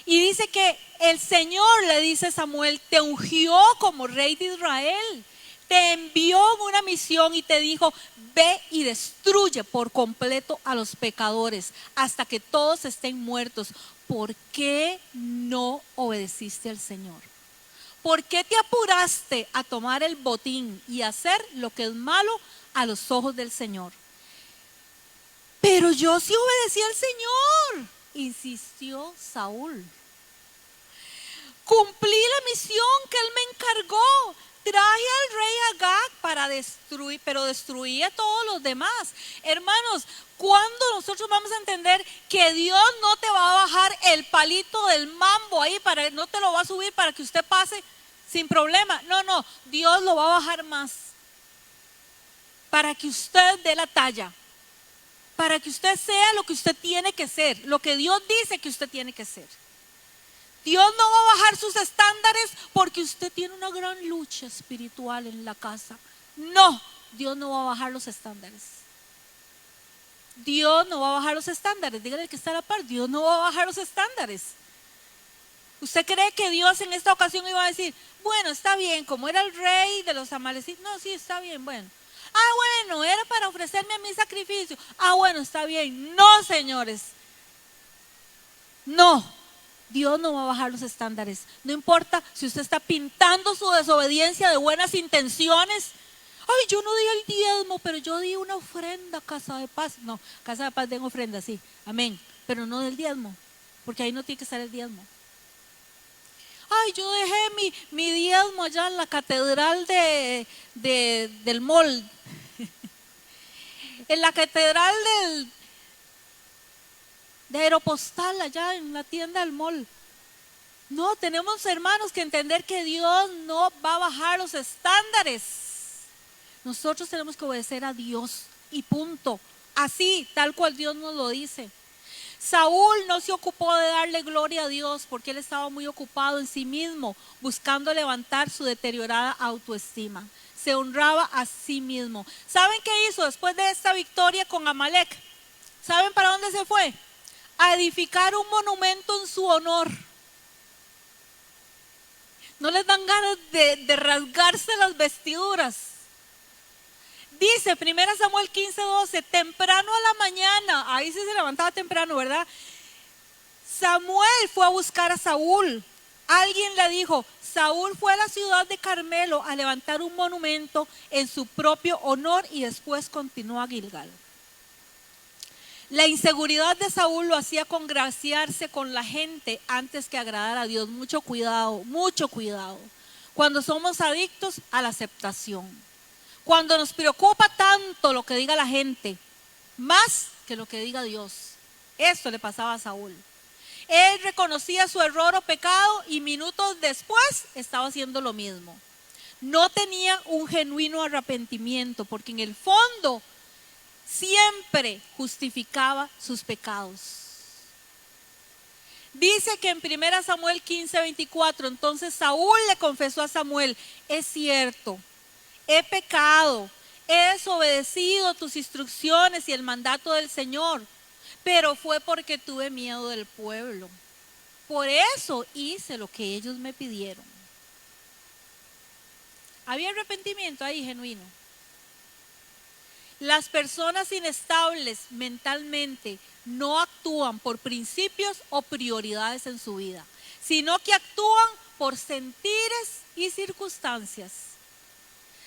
Y dice que el Señor le dice a Samuel, te ungió como rey de Israel. Te envió en una misión y te dijo, ve y destruye por completo a los pecadores hasta que todos estén muertos. ¿Por qué no obedeciste al Señor? ¿Por qué te apuraste a tomar el botín y hacer lo que es malo a los ojos del Señor? Pero yo sí obedecí al Señor, insistió Saúl. Cumplí la misión que Él me encargó. Traje al rey Agag para destruir, pero destruí a todos los demás. Hermanos, ¿cuándo nosotros vamos a entender que Dios no te va a bajar el palito del mambo ahí, no te lo va a subir para que usted pase sin problema? No, Dios lo va a bajar más para que usted dé la talla, para que usted sea lo que usted tiene que ser, lo que Dios dice que usted tiene que ser. Dios no va a bajar sus estándares porque usted tiene una gran lucha espiritual en la casa. No, Dios no va a bajar los estándares. Dios no va a bajar los estándares. Dígale que está a la par, Dios no va a bajar los estándares. ¿Usted cree que Dios en esta ocasión iba a decir, bueno, está bien, como era el rey de los amalecitas? No, sí, está bien, bueno. Bueno, era para ofrecerme a mi sacrificio. Bueno, está bien. No, señores. No. Dios no va a bajar los estándares. No importa si usted está pintando su desobediencia de buenas intenciones. Ay, yo no di el diezmo, pero yo di una ofrenda a Casa de Paz. No, Casa de Paz den ofrenda, sí, amén. Pero no del diezmo, porque ahí no tiene que estar el diezmo. Ay, yo dejé mi diezmo allá en la catedral del mall. En la catedral de Aeropostal, allá en la tienda del mall. No, tenemos hermanos que entender que Dios no va a bajar los estándares. Nosotros tenemos que obedecer a Dios y punto. Así, tal cual Dios nos lo dice. Saúl no se ocupó de darle gloria a Dios porque él estaba muy ocupado en sí mismo, buscando levantar su deteriorada autoestima. Se honraba a sí mismo. ¿Saben qué hizo después de esta victoria con Amalek? ¿Saben para dónde se fue? A edificar un monumento en su honor. ¿No les dan ganas de rasgarse las vestiduras? Dice 1 Samuel 15:12, temprano a la mañana, ahí sí se levantaba temprano, ¿verdad? Samuel fue a buscar a Saúl. Alguien le dijo, Saúl fue a la ciudad de Carmelo a levantar un monumento en su propio honor y después continuó a Gilgal. La inseguridad de Saúl lo hacía congraciarse con la gente antes que agradar a Dios. Mucho cuidado cuando somos adictos a la aceptación. Cuando nos preocupa tanto lo que diga la gente, más que lo que diga Dios. Esto le pasaba a Saúl. Él reconocía su error o pecado y minutos después estaba haciendo lo mismo. No tenía un genuino arrepentimiento porque en el fondo siempre justificaba sus pecados. Dice que en 1 Samuel 15:24, entonces Saúl le confesó a Samuel, es cierto, he pecado, he desobedecido tus instrucciones y el mandato del Señor, pero fue porque tuve miedo del pueblo. Por eso hice lo que ellos me pidieron. Había arrepentimiento ahí genuino. Las personas inestables mentalmente no actúan por principios o prioridades en su vida, sino que actúan por sentires y circunstancias.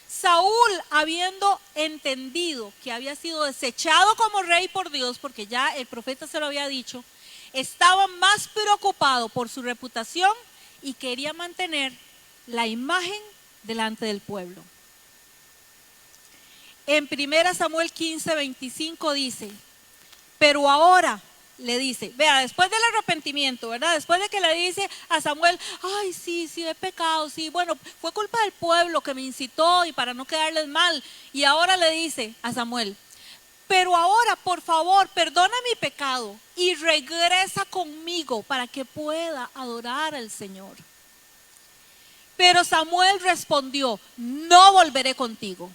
Saúl, habiendo entendido que había sido desechado como rey por Dios, porque ya el profeta se lo había dicho, estaba más preocupado por su reputación y quería mantener la imagen delante del pueblo. En 1 Samuel 15:25 dice, pero ahora le dice, vea, después del arrepentimiento, ¿verdad? Después de que le dice a Samuel, ay, sí, he pecado, sí, bueno, fue culpa del pueblo que me incitó y para no quedarles mal. Y ahora le dice a Samuel, pero ahora, por favor, perdona mi pecado y regresa conmigo para que pueda adorar al Señor. Pero Samuel respondió, no volveré contigo.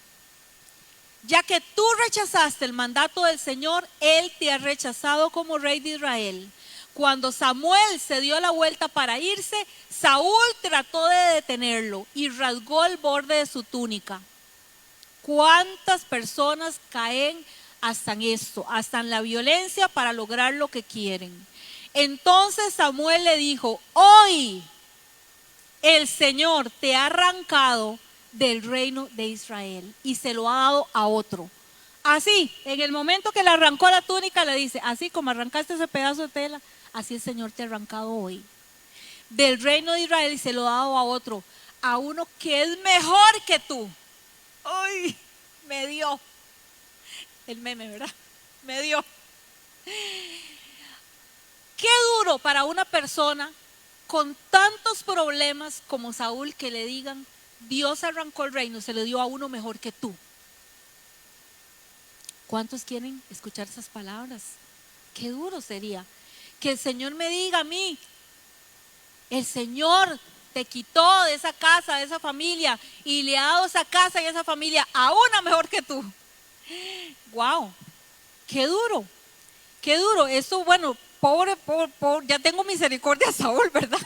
Ya que tú rechazaste el mandato del Señor, Él te ha rechazado como rey de Israel. Cuando Samuel se dio la vuelta para irse, Saúl trató de detenerlo y rasgó el borde de su túnica. ¿Cuántas personas caen hasta en esto, hasta en la violencia para lograr lo que quieren? Entonces Samuel le dijo, hoy el Señor te ha arrancado del reino de Israel y se lo ha dado a otro. Así, en el momento que le arrancó la túnica, le dice, así como arrancaste ese pedazo de tela, así el Señor te ha arrancado hoy del reino de Israel y se lo ha dado a otro, a uno que es mejor que tú. ¡Ay! Me dio el meme, ¿verdad? Me dio. Qué duro para una persona con tantos problemas como Saúl que le digan, Dios arrancó el reino, se lo dio a uno mejor que tú. ¿Cuántos quieren escuchar esas palabras? Qué duro sería que el Señor me diga a mí, el Señor te quitó de esa casa, de esa familia y le ha dado esa casa y esa familia a una mejor que tú. Wow, qué duro, qué duro. Eso, bueno, pobre, ya tengo misericordia a Saúl, ¿verdad?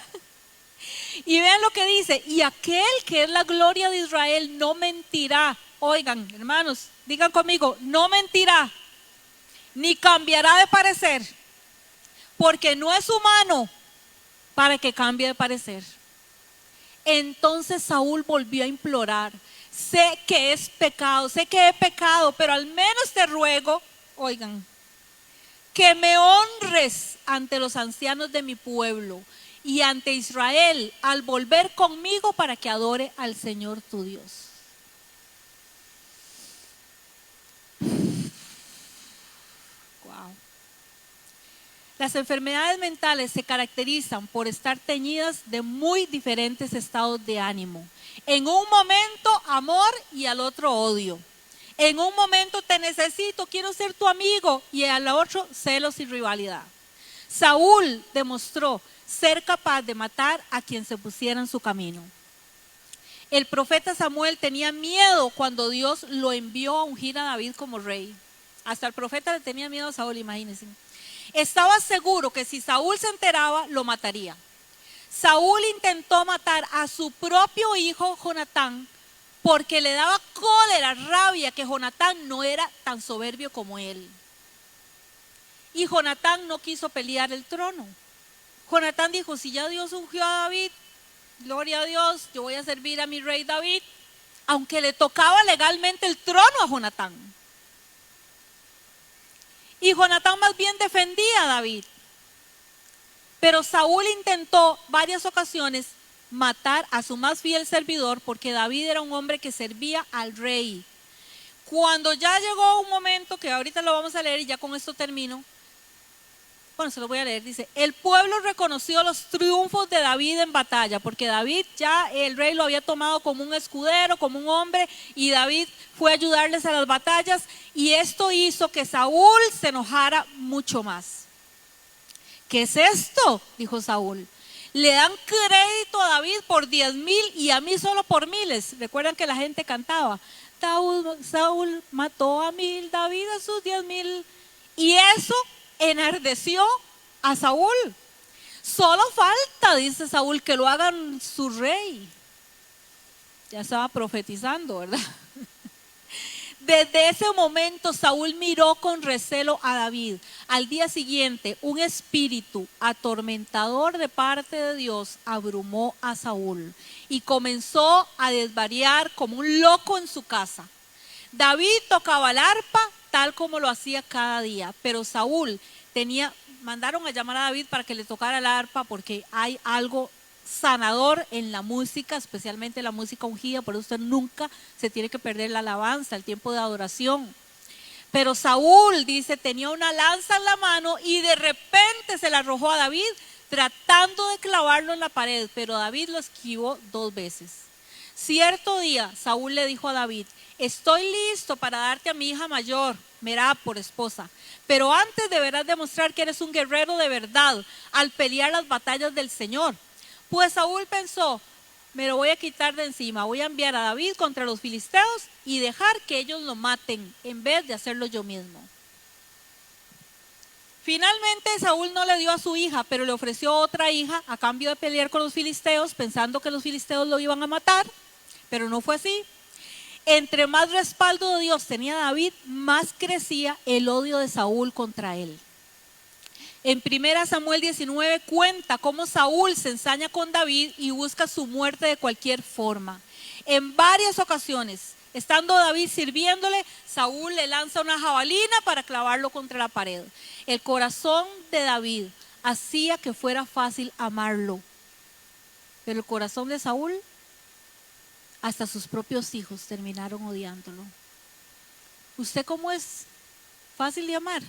Y vean lo que dice, y aquel que es la gloria de Israel no mentirá. Oigan, hermanos, digan conmigo, no mentirá, ni cambiará de parecer, porque no es humano, para que cambie de parecer. Entonces Saúl volvió a implorar: sé que es pecado, sé que he pecado, pero al menos te ruego, oigan, que me honres ante los ancianos de mi pueblo y ante Israel al volver conmigo para que adore al Señor tu Dios. Wow. Las enfermedades mentales se caracterizan por estar teñidas de muy diferentes estados de ánimo. En un momento amor y al otro odio. En un momento te necesito, quiero ser tu amigo, y al otro celos y rivalidad. Saúl demostró ser capaz de matar a quien se pusiera en su camino. El profeta Samuel tenía miedo cuando Dios lo envió a ungir a David como rey. Hasta el profeta le tenía miedo a Saúl, imagínense. Estaba seguro que si Saúl se enteraba, lo mataría. Saúl intentó matar a su propio hijo Jonatán porque le daba cólera, rabia que Jonatán no era tan soberbio como él. Y Jonatán no quiso pelear el trono. Jonatán dijo: si ya Dios ungió a David, gloria a Dios, yo voy a servir a mi rey David, aunque le tocaba legalmente el trono a Jonatán. Y Jonatán más bien defendía a David. Pero Saúl intentó varias ocasiones matar a su más fiel servidor porque David era un hombre que servía al rey. Cuando ya llegó un momento, que ahorita lo vamos a leer y ya con esto termino. Bueno, se lo voy a leer, dice: el pueblo reconoció los triunfos de David en batalla, porque David ya el rey lo había tomado como un escudero, como un hombre, y David fue a ayudarles a las batallas, y esto hizo que Saúl se enojara mucho más. ¿Qué es esto?, dijo Saúl. Le dan crédito a David por 10,000 y a mí solo por miles. Recuerdan que la gente cantaba: Saúl mató a 1,000, David a sus 10,000. Y eso enardeció a Saúl. Solo falta, dice Saúl, que lo hagan su rey. Ya estaba profetizando, ¿verdad? Desde ese momento Saúl miró con recelo a David. Al día siguiente, un espíritu atormentador de parte de Dios abrumó a Saúl y comenzó a desvariar como un loco en su casa. David tocaba el arpa tal como lo hacía cada día, pero Saúl mandaron a llamar a David para que le tocara el arpa porque hay algo sanador en la música, especialmente la música ungida. Por eso usted nunca se tiene que perder la alabanza, el tiempo de adoración. Pero Saúl, dice, tenía una lanza en la mano y de repente se la arrojó a David tratando de clavarlo en la pared, pero David lo esquivó 2 veces. Cierto día Saúl le dijo a David: estoy listo para darte a mi hija mayor, Merab, por esposa, pero antes deberás demostrar que eres un guerrero de verdad al pelear las batallas del Señor. Pues Saúl pensó: me lo voy a quitar de encima, voy a enviar a David contra los filisteos y dejar que ellos lo maten en vez de hacerlo yo mismo. Finalmente Saúl no le dio a su hija, pero le ofreció otra hija a cambio de pelear con los filisteos, pensando que los filisteos lo iban a matar, pero no fue así. Entre más respaldo de Dios tenía David, más crecía el odio de Saúl contra él. En 1 Samuel 19 cuenta cómo Saúl se ensaña con David y busca su muerte de cualquier forma. En varias ocasiones, estando David sirviéndole, Saúl le lanza una jabalina para clavarlo contra la pared. El corazón de David hacía que fuera fácil amarlo, pero el corazón de Saúl, hasta sus propios hijos terminaron odiándolo. ¿Usted cómo es fácil de amar?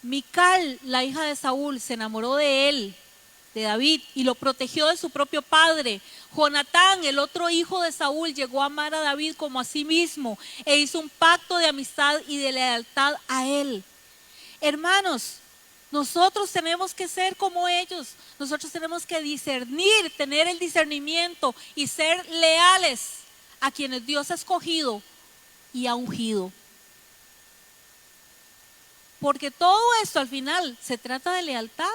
Mical, la hija de Saúl, se enamoró de él, de David, y lo protegió de su propio padre. Jonatán, el otro hijo de Saúl, llegó a amar a David como a sí mismo e hizo un pacto de amistad y de lealtad a él. Hermanos, nosotros tenemos que ser como ellos. Nosotros tenemos que discernir, tener el discernimiento y ser leales a quienes Dios ha escogido y ha ungido. Porque todo esto al final se trata de lealtad.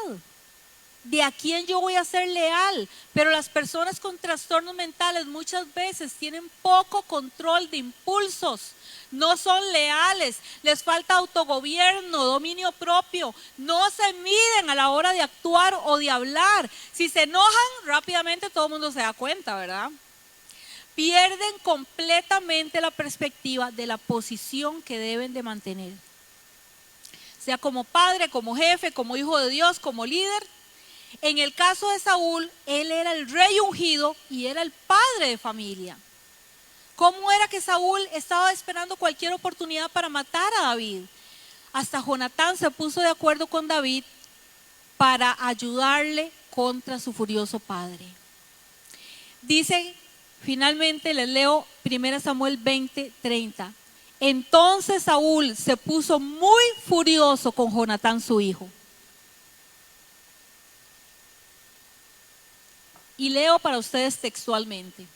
de a quién yo voy a ser leal. Pero las personas con trastornos mentales muchas veces tienen poco control de impulsos, no son leales, les falta autogobierno, dominio propio, no se miden a la hora de actuar o de hablar. Si se enojan, rápidamente todo el mundo se da cuenta, ¿verdad? Pierden completamente la perspectiva de la posición que deben de mantener. Sea como padre, como jefe, como hijo de Dios, como líder. En el caso de Saúl, él era el rey ungido y era el padre de familia. ¿Cómo era que Saúl estaba esperando cualquier oportunidad para matar a David? Hasta Jonatán se puso de acuerdo con David para ayudarle contra su furioso padre. Dice, finalmente les leo 1 Samuel 20:30. Entonces Saúl se puso muy furioso con Jonatán su hijo. Y leo para ustedes textualmente.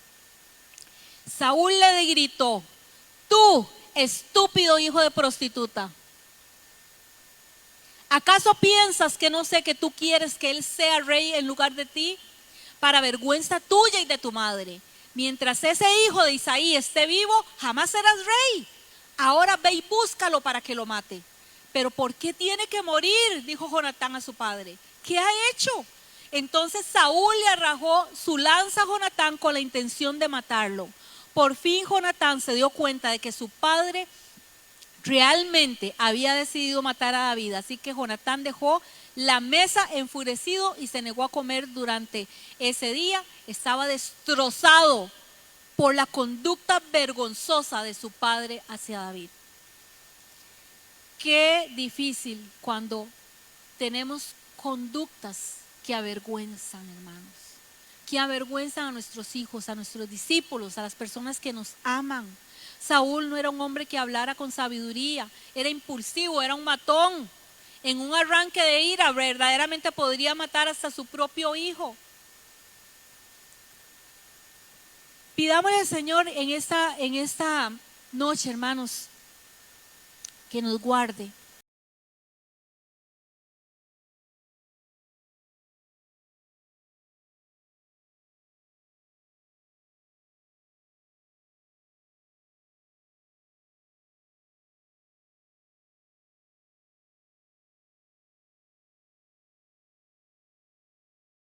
Saúl le gritó: tú, estúpido hijo de prostituta, ¿acaso piensas que no sé que tú quieres que él sea rey en lugar de ti? Para vergüenza tuya y de tu madre. Mientras ese hijo de Isaí esté vivo, jamás serás rey. Ahora ve y búscalo para que lo mate. Pero ¿por qué tiene que morir?, dijo Jonatán a su padre. ¿Qué ha hecho? Entonces Saúl le arrojó su lanza a Jonatán con la intención de matarlo. Por fin Jonatán se dio cuenta de que su padre realmente había decidido matar a David, así que Jonatán dejó la mesa enfurecido y se negó a comer durante ese día. Estaba destrozado por la conducta vergonzosa de su padre hacia David. Qué difícil cuando tenemos conductas que avergüenzan, hermanos, que avergüenzan a nuestros hijos, a nuestros discípulos, a las personas que nos aman. Saúl no era un hombre que hablara con sabiduría, era impulsivo, era un matón. En un arranque de ira verdaderamente podría matar hasta su propio hijo. Pidámosle al Señor en esta noche, hermanos, que nos guarde,